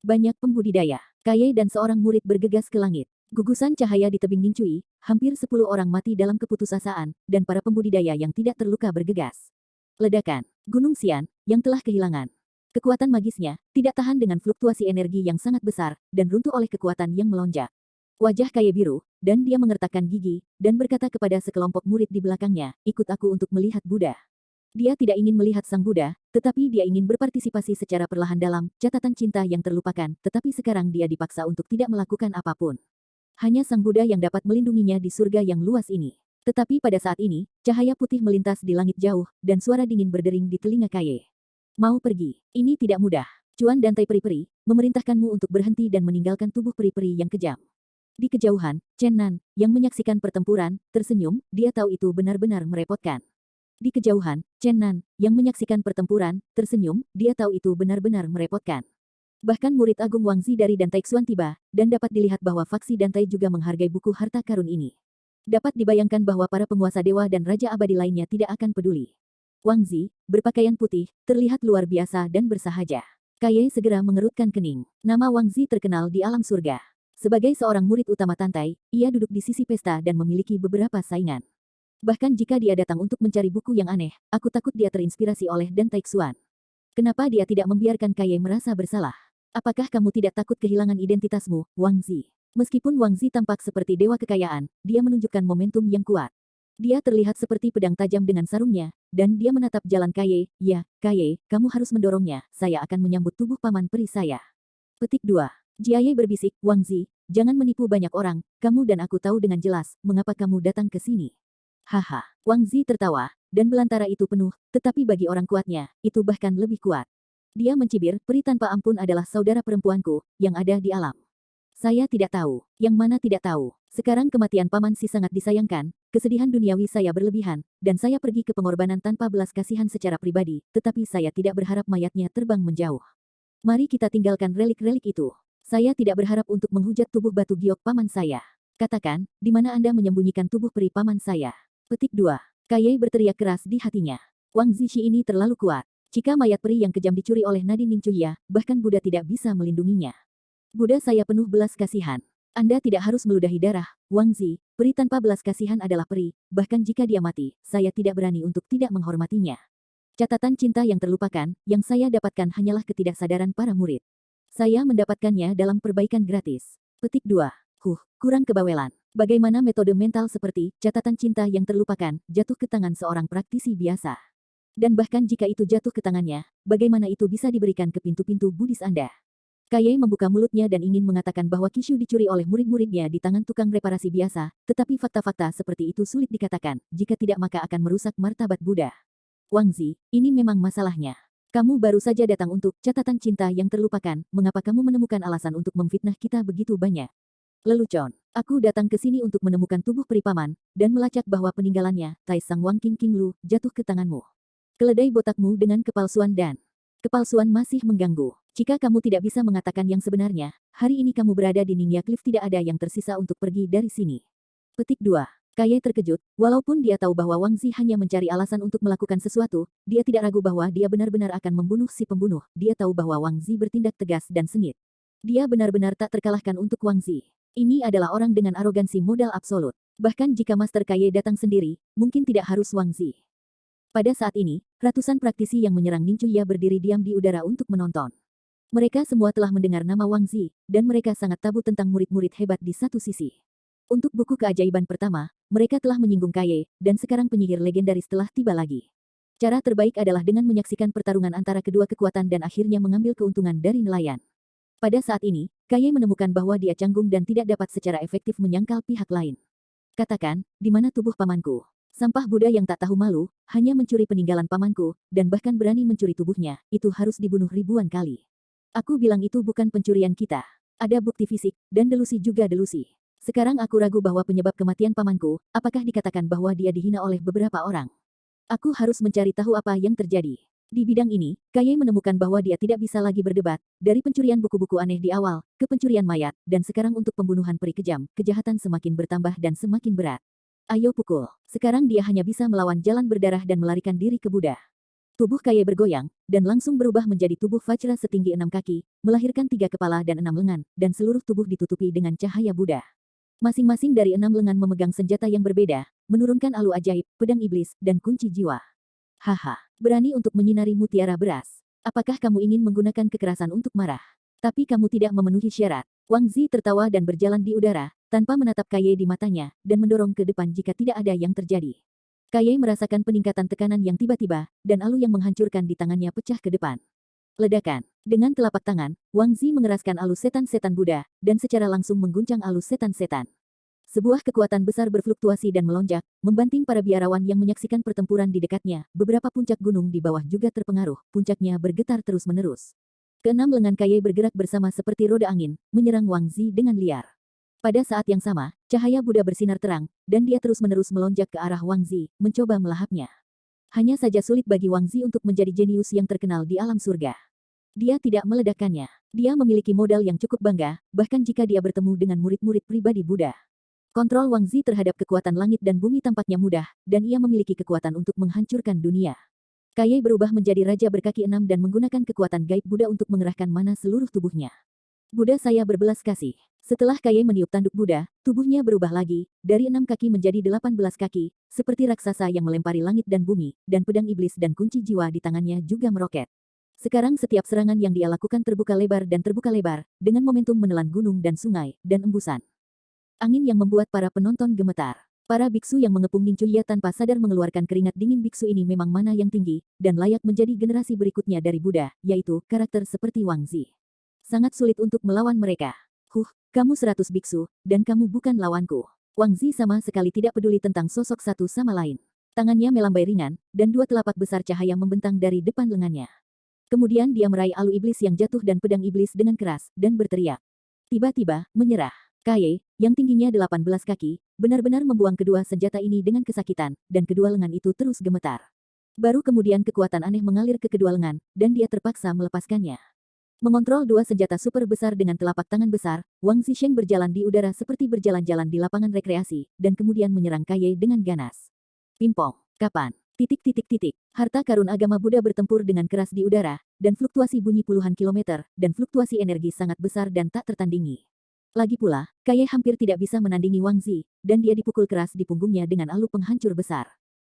Banyak pembudidaya, Kaye dan seorang murid bergegas ke langit. Gugusan cahaya di tebing Nincui, hampir 10 orang mati dalam keputusasaan, dan para pembudidaya yang tidak terluka bergegas. Ledakan, Gunung Xian, yang telah kehilangan kekuatan magisnya, tidak tahan dengan fluktuasi energi yang sangat besar, dan runtuh oleh kekuatan yang melonjak. Wajah Kaye biru, dan dia mengertakkan gigi, dan berkata kepada sekelompok murid di belakangnya, ikut aku untuk melihat Buddha. Dia tidak ingin melihat Sang Buddha, tetapi dia ingin berpartisipasi secara perlahan dalam catatan cinta yang terlupakan, tetapi sekarang dia dipaksa untuk tidak melakukan apapun. Hanya Sang Buddha yang dapat melindunginya di surga yang luas ini. Tetapi pada saat ini, cahaya putih melintas di langit jauh, dan suara dingin berdering di telinga Kaye. Mau pergi? Ini tidak mudah. Cuan Dantai Peri-Peri, memerintahkanmu untuk berhenti dan meninggalkan tubuh peri-peri yang kejam. Di kejauhan, Chen Nan, yang menyaksikan pertempuran, tersenyum, dia tahu itu benar-benar merepotkan. Di kejauhan, Chen Nan, yang menyaksikan pertempuran, tersenyum, dia tahu itu benar-benar merepotkan. Bahkan murid Agung Wangzi dari Dantai Xuan tiba, dan dapat dilihat bahwa faksi Dantai juga menghargai buku harta karun ini. Dapat dibayangkan bahwa para penguasa dewa dan raja abadi lainnya tidak akan peduli. Wangzi, berpakaian putih, terlihat luar biasa dan bersahaja. Kaye segera mengerutkan kening. Nama Wangzi terkenal di alam surga. Sebagai seorang murid utama Tantai, ia duduk di sisi pesta dan memiliki beberapa saingan. Bahkan jika dia datang untuk mencari buku yang aneh, aku takut dia terinspirasi oleh Dan Taixuan. Kenapa dia tidak membiarkan Kaye merasa bersalah? Apakah kamu tidak takut kehilangan identitasmu, Wang Zi? Meskipun Wang Zi tampak seperti dewa kekayaan, dia menunjukkan momentum yang kuat. Dia terlihat seperti pedang tajam dengan sarungnya, dan dia menatap jalan Kaye. Ya, Kaye, kamu harus mendorongnya, saya akan menyambut tubuh paman peri saya. Petik 2. Jiaye berbisik, Wang Zi, jangan menipu banyak orang, kamu dan aku tahu dengan jelas, mengapa kamu datang ke sini. Haha, Wang Zi tertawa, dan belantara itu penuh, tetapi bagi orang kuatnya, itu bahkan lebih kuat. Dia mencibir, peri tanpa ampun adalah saudara perempuanku, yang ada di alam. Saya tidak tahu, yang mana tidak tahu. Sekarang kematian paman si sangat disayangkan, kesedihan duniawi saya berlebihan, dan saya pergi ke pengorbanan tanpa belas kasihan secara pribadi, tetapi saya tidak berharap mayatnya terbang menjauh. Mari kita tinggalkan relik-relik itu. Saya tidak berharap untuk menghujat tubuh batu giok paman saya. Katakan, di mana Anda menyembunyikan tubuh peri paman saya? Petik 2. Kaye berteriak keras di hatinya. Wang Zishi ini terlalu kuat. Jika mayat peri yang kejam dicuri oleh Nadine Ningcuya, bahkan Buddha tidak bisa melindunginya. Buddha saya penuh belas kasihan. Anda tidak harus meludahi darah, Wang Zi, peri tanpa belas kasihan adalah peri, bahkan jika dia mati, saya tidak berani untuk tidak menghormatinya. Catatan cinta yang terlupakan, yang saya dapatkan hanyalah ketidaksadaran para murid. Saya mendapatkannya dalam perbaikan gratis. Petik 2. Kurang kebawelan. Bagaimana metode mental seperti catatan cinta yang terlupakan jatuh ke tangan seorang praktisi biasa? Dan bahkan jika itu jatuh ke tangannya, bagaimana itu bisa diberikan ke pintu-pintu Buddhis Anda? Kaye membuka mulutnya dan ingin mengatakan bahwa Kishu dicuri oleh murid-muridnya di tangan tukang reparasi biasa, tetapi fakta-fakta seperti itu sulit dikatakan, jika tidak maka akan merusak martabat Buddha. Wang Zi, ini memang masalahnya. Kamu baru saja datang untuk catatan cinta yang terlupakan, mengapa kamu menemukan alasan untuk memfitnah kita begitu banyak? Lelucon, aku datang ke sini untuk menemukan tubuh peri paman, dan melacak bahwa peninggalannya, Tai Sang Wang King King Lu, jatuh ke tanganmu. Keledai botakmu dengan kepalsuan dan kepalsuan masih mengganggu. Jika kamu tidak bisa mengatakan yang sebenarnya, hari ini kamu berada di Ningya Cliff tidak ada yang tersisa untuk pergi dari sini. Petik 2. Kaye terkejut, walaupun dia tahu bahwa Wang Zi hanya mencari alasan untuk melakukan sesuatu, dia tidak ragu bahwa dia benar-benar akan membunuh si pembunuh. Dia tahu bahwa Wang Zi bertindak tegas dan sengit. Dia benar-benar tak terkalahkan untuk Wang Zi. Ini adalah orang dengan arogansi modal absolut. Bahkan jika Master Kaye datang sendiri, mungkin tidak harus Wang Zi. Pada saat ini, ratusan praktisi yang menyerang Ningcuya berdiri diam di udara untuk menonton. Mereka semua telah mendengar nama Wang Zi, dan mereka sangat tabu tentang murid-murid hebat di satu sisi. Untuk buku keajaiban pertama, mereka telah menyinggung Kaye, dan sekarang penyihir legendaris telah tiba lagi. Cara terbaik adalah dengan menyaksikan pertarungan antara kedua kekuatan dan akhirnya mengambil keuntungan dari nelayan. Pada saat ini, Kaye menemukan bahwa dia canggung dan tidak dapat secara efektif menyangkal pihak lain. Katakan, di mana tubuh pamanku? Sampah Buddha yang tak tahu malu, hanya mencuri peninggalan pamanku, dan bahkan berani mencuri tubuhnya, itu harus dibunuh ribuan kali. Aku bilang itu bukan pencurian kita. Ada bukti fisik, dan delusi juga delusi. Sekarang aku ragu bahwa penyebab kematian pamanku, apakah dikatakan bahwa dia dihina oleh beberapa orang. Aku harus mencari tahu apa yang terjadi. Di bidang ini, Kaye menemukan bahwa dia tidak bisa lagi berdebat, dari pencurian buku-buku aneh di awal, ke pencurian mayat, dan sekarang untuk pembunuhan peri kejam, kejahatan semakin bertambah dan semakin berat. Ayo pukul. Sekarang dia hanya bisa melawan jalan berdarah dan melarikan diri ke Buddha. Tubuh Kaye bergoyang, dan langsung berubah menjadi tubuh Vajra setinggi 6 kaki, melahirkan 3 kepala dan 6 lengan, dan seluruh tubuh ditutupi dengan cahaya Buddha. Masing-masing dari 6 lengan memegang senjata yang berbeda, menurunkan alu ajaib, pedang iblis, dan kunci jiwa. Haha, berani untuk menyinari mutiara beras. Apakah kamu ingin menggunakan kekerasan untuk marah? Tapi kamu tidak memenuhi syarat. Wang Zi tertawa dan berjalan di udara, tanpa menatap Kaye di matanya, dan mendorong ke depan jika tidak ada yang terjadi. Kaye merasakan peningkatan tekanan yang tiba-tiba, dan alu yang menghancurkan di tangannya pecah ke depan. Ledakan. Dengan telapak tangan, Wang Zi mengeraskan alu setan-setan Buddha, dan secara langsung mengguncang alu setan-setan. Sebuah kekuatan besar berfluktuasi dan melonjak, membanting para biarawan yang menyaksikan pertempuran di dekatnya. Beberapa puncak gunung di bawah juga terpengaruh, puncaknya bergetar terus-menerus. Keenam lengan Kaye bergerak bersama seperti roda angin, menyerang Wang Zi dengan liar. Pada saat yang sama, cahaya Buddha bersinar terang, dan dia terus-menerus melonjak ke arah Wang Zi, mencoba melahapnya. Hanya saja sulit bagi Wang Zi untuk menjadi jenius yang terkenal di alam surga. Dia tidak meledakkannya. Dia memiliki modal yang cukup bangga, bahkan jika dia bertemu dengan murid-murid pribadi Buddha. Kontrol Wang Zi terhadap kekuatan langit dan bumi tampaknya mudah, dan ia memiliki kekuatan untuk menghancurkan dunia. Kaye berubah menjadi raja berkaki 6 dan menggunakan kekuatan gaib Buddha untuk mengerahkan mana seluruh tubuhnya. Buddha saya berbelas kasih. Setelah Kaye meniup tanduk Buddha, tubuhnya berubah lagi, dari 6 kaki menjadi 18 kaki, seperti raksasa yang melempari langit dan bumi, dan pedang iblis dan kunci jiwa di tangannya juga meroket. Sekarang setiap serangan yang dia lakukan terbuka lebar, dengan momentum menelan gunung dan sungai, dan embusan angin yang membuat para penonton gemetar. Para biksu yang mengepung Nincuya tanpa sadar mengeluarkan keringat dingin. Biksu ini memang mana yang tinggi, dan layak menjadi generasi berikutnya dari Buddha, yaitu karakter seperti Wang Zi. Sangat sulit untuk melawan mereka. Kamu 100 biksu, dan kamu bukan lawanku. Wang Zi sama sekali tidak peduli tentang sosok satu sama lain. Tangannya melambai ringan, dan 2 telapak besar cahaya membentang dari depan lengannya. Kemudian dia meraih alu iblis yang jatuh dan pedang iblis dengan keras, dan berteriak. Tiba-tiba, menyerah. Kaye, yang tingginya 18 kaki, benar-benar membuang kedua senjata ini dengan kesakitan, dan kedua lengan itu terus gemetar. Baru kemudian kekuatan aneh mengalir ke kedua lengan, dan dia terpaksa melepaskannya. Mengontrol 2 senjata super besar dengan telapak tangan besar, Wang Zisheng berjalan di udara seperti berjalan-jalan di lapangan rekreasi, dan kemudian menyerang Kaye dengan ganas. Pimpong, kapan? Harta karun agama Buddha bertempur dengan keras di udara, dan fluktuasi bunyi puluhan kilometer, dan fluktuasi energi sangat besar dan tak tertandingi. Lagi pula, Kaye hampir tidak bisa menandingi Wang Zi, dan dia dipukul keras di punggungnya dengan alu penghancur besar.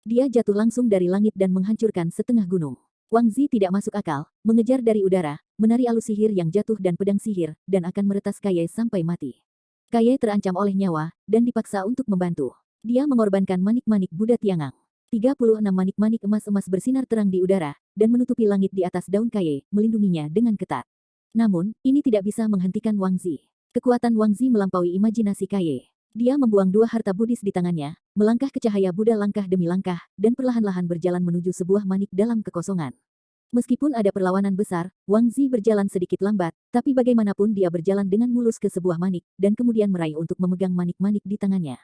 Dia jatuh langsung dari langit dan menghancurkan setengah gunung. Wang Zi tidak masuk akal, mengejar dari udara, menari alu sihir yang jatuh dan pedang sihir, dan akan meretas Kaye sampai mati. Kaye terancam oleh nyawa, dan dipaksa untuk membantu. Dia mengorbankan manik-manik Buddha Tiangang. 36 manik-manik emas-emas bersinar terang di udara, dan menutupi langit di atas daun Kaye, melindunginya dengan ketat. Namun, ini tidak bisa menghentikan Wang Zi. Kekuatan Wang Zi melampaui imajinasi Kaye. Dia membuang 2 harta Buddhis di tangannya, melangkah ke cahaya Buddha langkah demi langkah, dan perlahan-lahan berjalan menuju sebuah manik dalam kekosongan. Meskipun ada perlawanan besar, Wang Zi berjalan sedikit lambat, tapi bagaimanapun dia berjalan dengan mulus ke sebuah manik, dan kemudian meraih untuk memegang manik-manik di tangannya.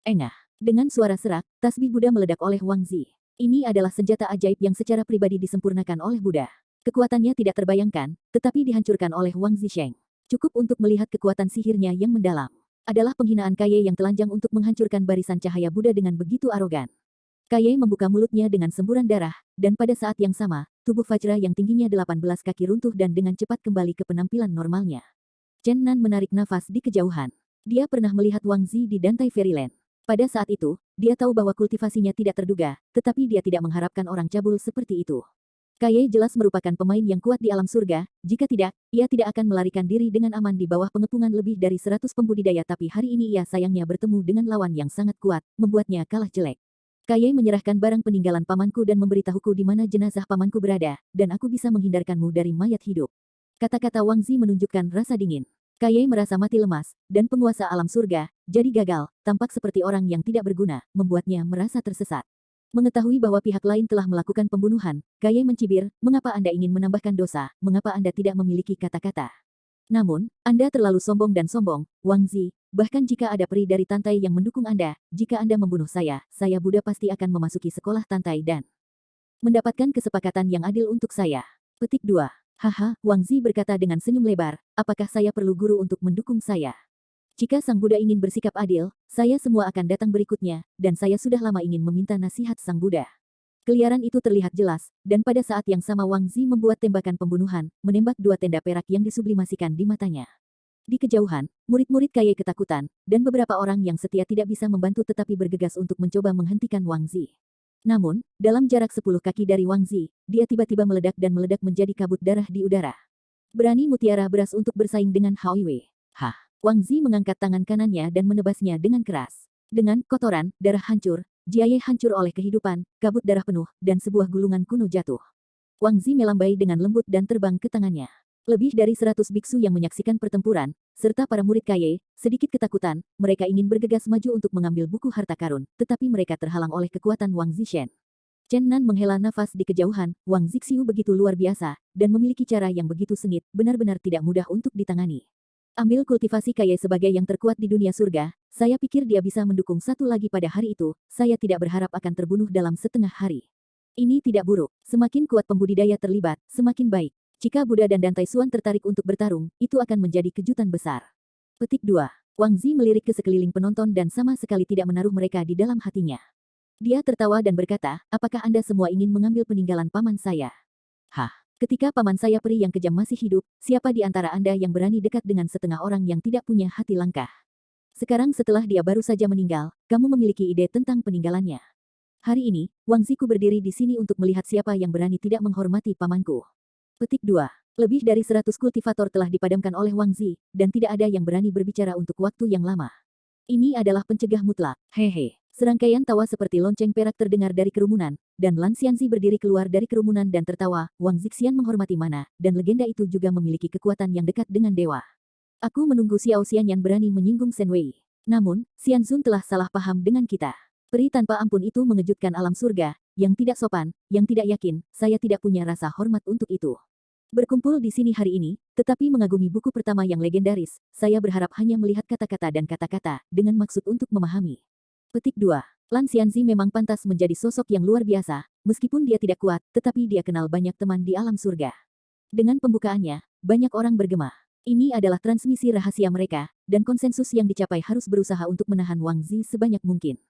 Engah. Dengan suara serak, tasbih Buddha meledak oleh Wang Zi. Ini adalah senjata ajaib yang secara pribadi disempurnakan oleh Buddha. Kekuatannya tidak terbayangkan, tetapi dihancurkan oleh Wang Zisheng. Cukup untuk melihat kekuatan sihirnya yang mendalam. Adalah penghinaan Kaye yang telanjang untuk menghancurkan barisan cahaya Buddha dengan begitu arogan. Kaye membuka mulutnya dengan semburan darah, dan pada saat yang sama, tubuh Vajra yang tingginya 18 kaki runtuh dan dengan cepat kembali ke penampilan normalnya. Chen Nan menarik nafas di kejauhan. Dia pernah melihat Wang Zi di Dantai Fairyland. Pada saat itu, dia tahu bahwa kultivasinya tidak terduga, tetapi dia tidak mengharapkan orang cabul seperti itu. Kaye jelas merupakan pemain yang kuat di alam surga, jika tidak, ia tidak akan melarikan diri dengan aman di bawah pengepungan lebih dari 100 pembudidaya tapi hari ini ia sayangnya bertemu dengan lawan yang sangat kuat, membuatnya kalah jelek. Kaye menyerahkan barang peninggalan pamanku dan memberitahuku di mana jenazah pamanku berada, dan aku bisa menghindarkanmu dari mayat hidup. Kata-kata Wang Zi menunjukkan rasa dingin. Kaye merasa mati lemas, dan penguasa alam surga, jadi gagal, tampak seperti orang yang tidak berguna, membuatnya merasa tersesat. Mengetahui bahwa pihak lain telah melakukan pembunuhan, Kaye mencibir, mengapa Anda ingin menambahkan dosa, mengapa Anda tidak memiliki kata-kata? Namun, Anda terlalu sombong dan sombong, Wang Zi, bahkan jika ada peri dari Tantai yang mendukung Anda, jika Anda membunuh saya Buddha pasti akan memasuki sekolah Tantai dan mendapatkan kesepakatan yang adil untuk saya. Petik 2. Haha, Wang Zi berkata dengan senyum lebar, apakah saya perlu guru untuk mendukung saya? Jika Sang Buddha ingin bersikap adil, saya semua akan datang berikutnya, dan saya sudah lama ingin meminta nasihat Sang Buddha. Keliaran itu terlihat jelas, dan pada saat yang sama Wang Zi membuat tembakan pembunuhan, menembak 2 tenda perak yang disublimasikan di matanya. Di kejauhan, murid-murid Kaye ketakutan, dan beberapa orang yang setia tidak bisa membantu tetapi bergegas untuk mencoba menghentikan Wang Zi. Namun, dalam jarak 10 kaki dari Wang Zi, dia tiba-tiba meledak dan meledak menjadi kabut darah di udara. Berani mutiara beras untuk bersaing dengan Hao Wei. Hah! Wang Zi mengangkat tangan kanannya dan menebasnya dengan keras. Dengan kotoran, darah hancur, Jiaye hancur oleh kehidupan, kabut darah penuh, dan sebuah gulungan kuno jatuh. Wang Zi melambai dengan lembut dan terbang ke tangannya. Lebih dari 100 biksu yang menyaksikan pertempuran, serta para murid Kaye, sedikit ketakutan, mereka ingin bergegas maju untuk mengambil buku harta karun, tetapi mereka terhalang oleh kekuatan Wang Zishen. Chen Nan menghela nafas di kejauhan, Wang Zixiu begitu luar biasa, dan memiliki cara yang begitu sengit, benar-benar tidak mudah untuk ditangani. Ambil kultivasi Kaye sebagai yang terkuat di dunia surga, saya pikir dia bisa mendukung satu lagi pada hari itu, saya tidak berharap akan terbunuh dalam setengah hari. Ini tidak buruk, semakin kuat pembudidaya terlibat, semakin baik. Jika Buddha dan Dantai Xuan tertarik untuk bertarung, itu akan menjadi kejutan besar. Petik 2. Wang Zi melirik ke sekeliling penonton dan sama sekali tidak menaruh mereka di dalam hatinya. Dia tertawa dan berkata, apakah Anda semua ingin mengambil peninggalan paman saya? Hah? Ketika paman saya peri yang kejam masih hidup, siapa di antara Anda yang berani dekat dengan setengah orang yang tidak punya hati langkah? Sekarang setelah dia baru saja meninggal, kamu memiliki ide tentang peninggalannya. Hari ini, Wang Ziku berdiri di sini untuk melihat siapa yang berani tidak menghormati pamanku. Petik 2. Lebih dari 100 kultivator telah dipadamkan oleh Wang Zi, dan tidak ada yang berani berbicara untuk waktu yang lama. Ini adalah pencegah mutlak. Hehe. Serangkaian tawa seperti lonceng perak terdengar dari kerumunan, dan Lan Xianzi berdiri keluar dari kerumunan dan tertawa. Wang Zixian menghormati mana, dan legenda itu juga memiliki kekuatan yang dekat dengan dewa. Aku menunggu Xiao Xianyan berani menyinggung Shen Wei. Namun, Xian Zun telah salah paham dengan kita. Peri tanpa ampun itu mengejutkan alam surga, yang tidak sopan, yang tidak yakin, saya tidak punya rasa hormat untuk itu. Berkumpul di sini hari ini, tetapi mengagumi buku pertama yang legendaris, saya berharap hanya melihat kata-kata dan kata-kata, dengan maksud untuk memahami. Petik 2. Lan Xianzi memang pantas menjadi sosok yang luar biasa, meskipun dia tidak kuat, tetapi dia kenal banyak teman di alam surga. Dengan pembukaannya, banyak orang bergema. Ini adalah transmisi rahasia mereka, dan konsensus yang dicapai harus berusaha untuk menahan Wang Zi sebanyak mungkin.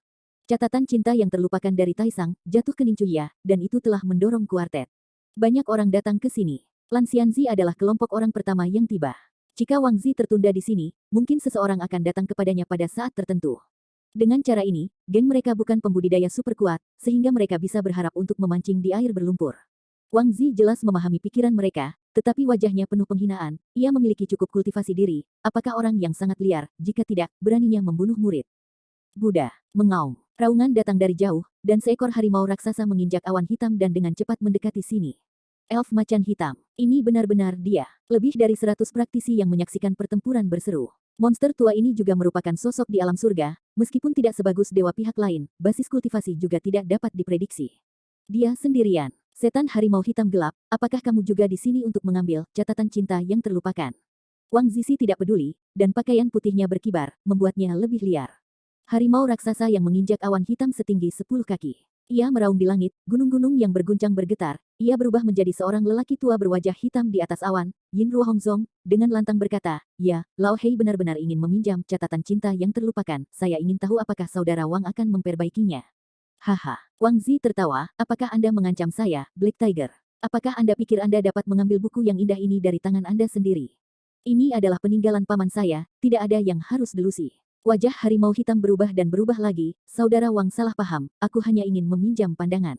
Catatan cinta yang terlupakan dari Taisang, jatuh ke Ning Chuya, dan itu telah mendorong kuartet. Banyak orang datang ke sini. Lan Xianzi adalah kelompok orang pertama yang tiba. Jika Wang Zi tertunda di sini, mungkin seseorang akan datang kepadanya pada saat tertentu. Dengan cara ini, geng mereka bukan pembudidaya super kuat, sehingga mereka bisa berharap untuk memancing di air berlumpur. Wang Zi jelas memahami pikiran mereka, tetapi wajahnya penuh penghinaan. Ia memiliki cukup kultivasi diri. Apakah orang yang sangat liar, jika tidak, beraninya membunuh murid? Buddha, mengaum. Raungan datang dari jauh, dan seekor harimau raksasa menginjak awan hitam dan dengan cepat mendekati sini. Elf macan hitam. Ini benar-benar dia. Lebih dari 100 praktisi yang menyaksikan pertempuran berseru. Monster tua ini juga merupakan sosok di alam surga, meskipun tidak sebagus dewa pihak lain, basis kultivasi juga tidak dapat diprediksi. Dia sendirian. Setan harimau hitam gelap, apakah kamu juga di sini untuk mengambil catatan cinta yang terlupakan? Wang Zizi tidak peduli, dan pakaian putihnya berkibar, membuatnya lebih liar. Harimau raksasa yang menginjak awan hitam setinggi 10 kaki. Ia meraung di langit, gunung-gunung yang berguncang bergetar. Ia berubah menjadi seorang lelaki tua berwajah hitam di atas awan. Yin Ruohongzong, dengan lantang berkata, ya, Lao Hei benar-benar ingin meminjam catatan cinta yang terlupakan. Saya ingin tahu apakah saudara Wang akan memperbaikinya. Haha. Wang Zi tertawa, apakah Anda mengancam saya, Black Tiger? Apakah Anda pikir Anda dapat mengambil buku yang indah ini dari tangan Anda sendiri? Ini adalah peninggalan paman saya, tidak ada yang harus delusi. Wajah harimau hitam berubah dan berubah lagi, saudara Wang salah paham, aku hanya ingin meminjam pandangan.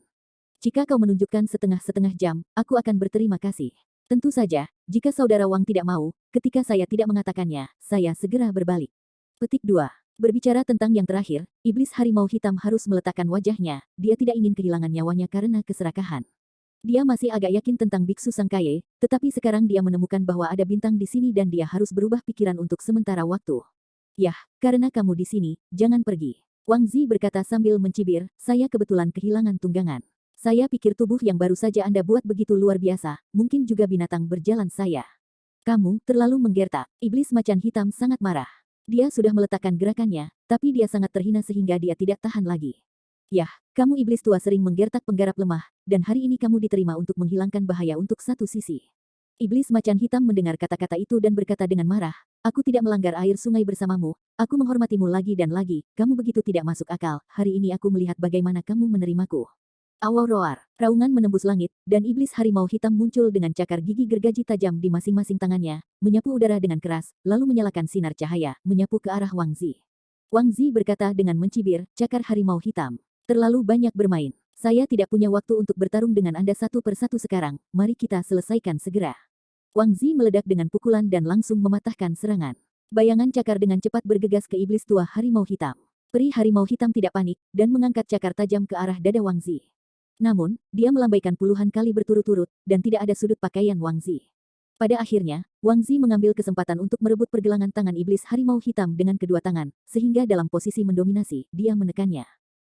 Jika kau menunjukkan setengah-setengah jam, aku akan berterima kasih. Tentu saja, jika saudara Wang tidak mau, ketika saya tidak mengatakannya, saya segera berbalik. Petik 2. Berbicara tentang yang terakhir, iblis harimau hitam harus meletakkan wajahnya, dia tidak ingin kehilangan nyawanya karena keserakahan. Dia masih agak yakin tentang Biksu Sangkaye, tetapi sekarang dia menemukan bahwa ada bintang di sini dan dia harus berubah pikiran untuk sementara waktu. Yah, karena kamu di sini, jangan pergi. Wang Zi berkata sambil mencibir, saya kebetulan kehilangan tunggangan. Saya pikir tubuh yang baru saja Anda buat begitu luar biasa, mungkin juga binatang berjalan saya. Kamu terlalu menggertak. Iblis macan hitam sangat marah. Dia sudah meletakkan gerakannya, tapi dia sangat terhina sehingga dia tidak tahan lagi. Yah, kamu iblis tua sering menggertak penggarap lemah, dan hari ini kamu diterima untuk menghilangkan bahaya untuk satu sisi. Iblis macan hitam mendengar kata-kata itu dan berkata dengan marah, aku tidak melanggar air sungai bersamamu, aku menghormatimu lagi dan lagi, kamu begitu tidak masuk akal, hari ini aku melihat bagaimana kamu menerimaku. Awal roar, raungan menembus langit, dan iblis harimau hitam muncul dengan cakar gigi gergaji tajam di masing-masing tangannya, menyapu udara dengan keras, lalu menyalakan sinar cahaya, menyapu ke arah Wang Zi. Wang Zi berkata dengan mencibir, cakar harimau hitam. Terlalu banyak bermain. Saya tidak punya waktu untuk bertarung dengan Anda satu persatu sekarang, mari kita selesaikan segera. Wang Zi meledak dengan pukulan dan langsung mematahkan serangan. Bayangan cakar dengan cepat bergegas ke iblis tua harimau hitam. Peri harimau hitam tidak panik, dan mengangkat cakar tajam ke arah dada Wang Zi. Namun, dia melambaikan puluhan kali berturut-turut, dan tidak ada sudut pakaian Wang Zi. Pada akhirnya, Wang Zi mengambil kesempatan untuk merebut pergelangan tangan iblis harimau hitam dengan kedua tangan, sehingga dalam posisi mendominasi, dia menekannya.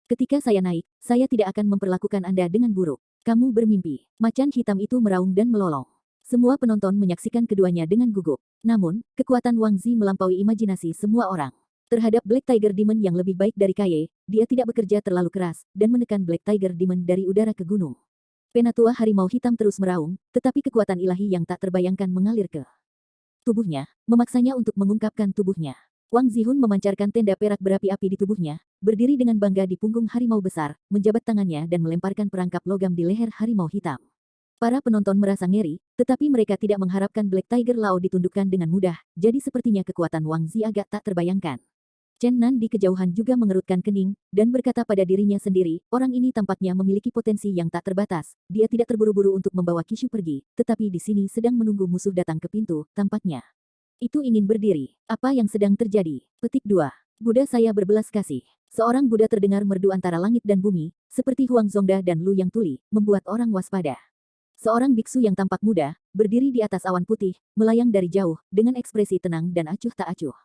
Ketika saya naik, saya tidak akan memperlakukan Anda dengan buruk. Kamu bermimpi. Macan hitam itu meraung dan melolong. Semua penonton menyaksikan keduanya dengan gugup. Namun, kekuatan Wang Zi melampaui imajinasi semua orang. Terhadap Black Tiger Demon yang lebih baik dari Kaye, dia tidak bekerja terlalu keras, dan menekan Black Tiger Demon dari udara ke gunung. Penatua harimau hitam terus meraung, tetapi kekuatan ilahi yang tak terbayangkan mengalir ke tubuhnya, memaksanya untuk mengungkapkan tubuhnya. Wang Zihun memancarkan tenda perak berapi-api di tubuhnya, berdiri dengan bangga di punggung harimau besar, menjabat tangannya dan melemparkan perangkap logam di leher harimau hitam. Para penonton merasa ngeri, tetapi mereka tidak mengharapkan Black Tiger Lao ditundukkan dengan mudah, jadi sepertinya kekuatan Wang Zi agak tak terbayangkan. Chen Nan di kejauhan juga mengerutkan kening, dan berkata pada dirinya sendiri, orang ini tampaknya memiliki potensi yang tak terbatas. Dia tidak terburu-buru untuk membawa Kishu pergi, tetapi di sini sedang menunggu musuh datang ke pintu, tampaknya. Itu ingin berdiri. Apa yang sedang terjadi? Petik 2. Buddha saya berbelas kasih. Seorang Buddha terdengar merdu antara langit dan bumi, seperti Huang Zongda dan Lu Yang Tuli, membuat orang waspada. Seorang biksu yang tampak muda, berdiri di atas awan putih, melayang dari jauh, dengan ekspresi tenang dan acuh tak acuh.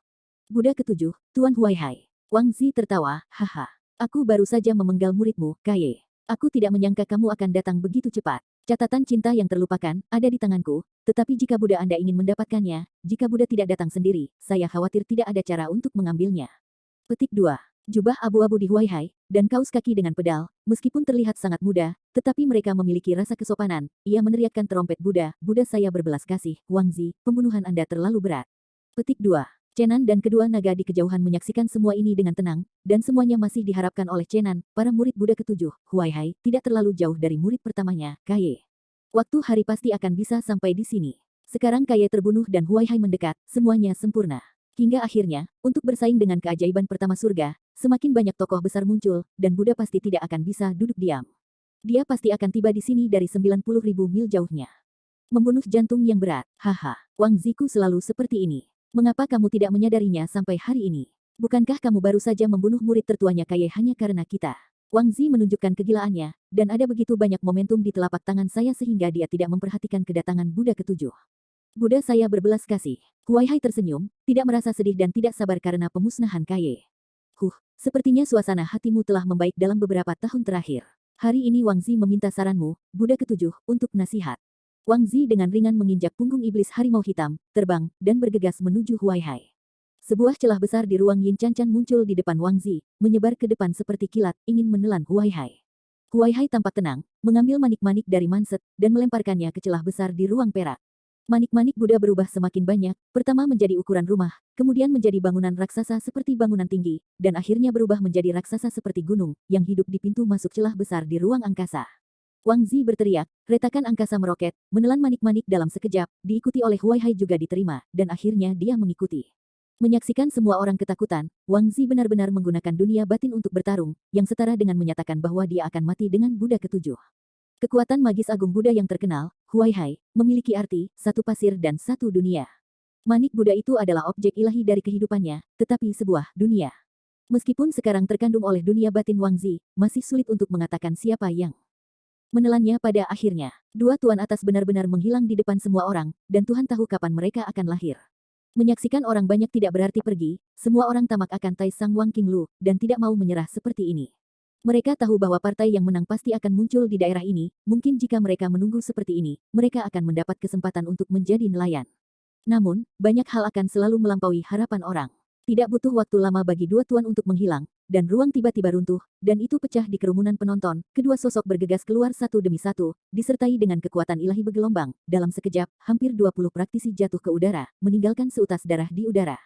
Buddha ketujuh, Tuan Huaihai. Wang Zi tertawa, haha. Aku baru saja memenggal muridmu, Kaye. Aku tidak menyangka kamu akan datang begitu cepat. Catatan cinta yang terlupakan, ada di tanganku, tetapi jika Buddha Anda ingin mendapatkannya, jika Buddha tidak datang sendiri, saya khawatir tidak ada cara untuk mengambilnya. Petik 2. Jubah abu-abu di Huaihai, dan kaus kaki dengan pedal, meskipun terlihat sangat muda, tetapi mereka memiliki rasa kesopanan. Ia meneriakkan trompet Buddha, Buddha saya berbelas kasih, Wang Zi, pembunuhan Anda terlalu berat. Petik 2. Chenan dan kedua naga di kejauhan menyaksikan semua ini dengan tenang, dan semuanya masih diharapkan oleh Chenan, para murid Buddha ketujuh, Huaihai, tidak terlalu jauh dari murid pertamanya, Kaye. Waktu hari pasti akan bisa sampai di sini. Sekarang Kaye terbunuh dan Huaihai mendekat, semuanya sempurna. Hingga akhirnya, untuk bersaing dengan keajaiban pertama surga, semakin banyak tokoh besar muncul, dan Buddha pasti tidak akan bisa duduk diam. Dia pasti akan tiba di sini dari 90.000 mil jauhnya. Membunuh jantung yang berat, haha. Wang Ziku selalu seperti ini. Mengapa kamu tidak menyadarinya sampai hari ini? Bukankah kamu baru saja membunuh murid tertuanya Kaye hanya karena kita? Wang Zi menunjukkan kegilaannya, dan ada begitu banyak momentum di telapak tangan saya sehingga dia tidak memperhatikan kedatangan Buddha ketujuh. Buddha saya berbelas kasih. Huaihai tersenyum, tidak merasa sedih dan tidak sabar karena pemusnahan Kaye. Sepertinya suasana hatimu telah membaik dalam beberapa tahun terakhir. Hari ini Wang Zi meminta saranmu, Buddha ketujuh, untuk nasihat. Wang Zi dengan ringan menginjak punggung iblis harimau hitam, terbang, dan bergegas menuju Huaihai. Sebuah celah besar di ruang Yin Canchan muncul di depan Wang Zi, menyebar ke depan seperti kilat, ingin menelan Huaihai. Huaihai tampak tenang, mengambil manik-manik dari manset, dan melemparkannya ke celah besar di ruang perak. Manik-manik Buddha berubah semakin banyak, pertama menjadi ukuran rumah, kemudian menjadi bangunan raksasa seperti bangunan tinggi, dan akhirnya berubah menjadi raksasa seperti gunung, yang hidup di pintu masuk celah besar di ruang angkasa. Wang Zi berteriak, retakan angkasa meroket, menelan manik-manik dalam sekejap, diikuti oleh Huaihai juga diterima, dan akhirnya dia mengikuti. Menyaksikan semua orang ketakutan, Wang Zi benar-benar menggunakan dunia batin untuk bertarung, yang setara dengan menyatakan bahwa dia akan mati dengan Buddha ketujuh. Kekuatan magis agung Buddha yang terkenal, Huaihai, memiliki arti, satu pasir dan satu dunia. Manik Buddha itu adalah objek ilahi dari kehidupannya, tetapi sebuah dunia. Meskipun sekarang terkandung oleh dunia batin Wang Zi, masih sulit untuk mengatakan siapa yang menelannya pada akhirnya. Dua tuan atas benar-benar menghilang di depan semua orang, dan Tuhan tahu kapan mereka akan lahir. Menyaksikan orang banyak tidak berarti pergi, semua orang tamak akan Tai Sang Wang King Lu, dan tidak mau menyerah seperti ini. Mereka tahu bahwa partai yang menang pasti akan muncul di daerah ini, mungkin jika mereka menunggu seperti ini, mereka akan mendapat kesempatan untuk menjadi nelayan. Namun, banyak hal akan selalu melampaui harapan orang. Tidak butuh waktu lama bagi dua tuan untuk menghilang, dan ruang tiba-tiba runtuh, dan itu pecah di kerumunan penonton, kedua sosok bergegas keluar satu demi satu, disertai dengan kekuatan ilahi bergelombang, dalam sekejap, hampir 20 praktisi jatuh ke udara, meninggalkan seutas darah di udara.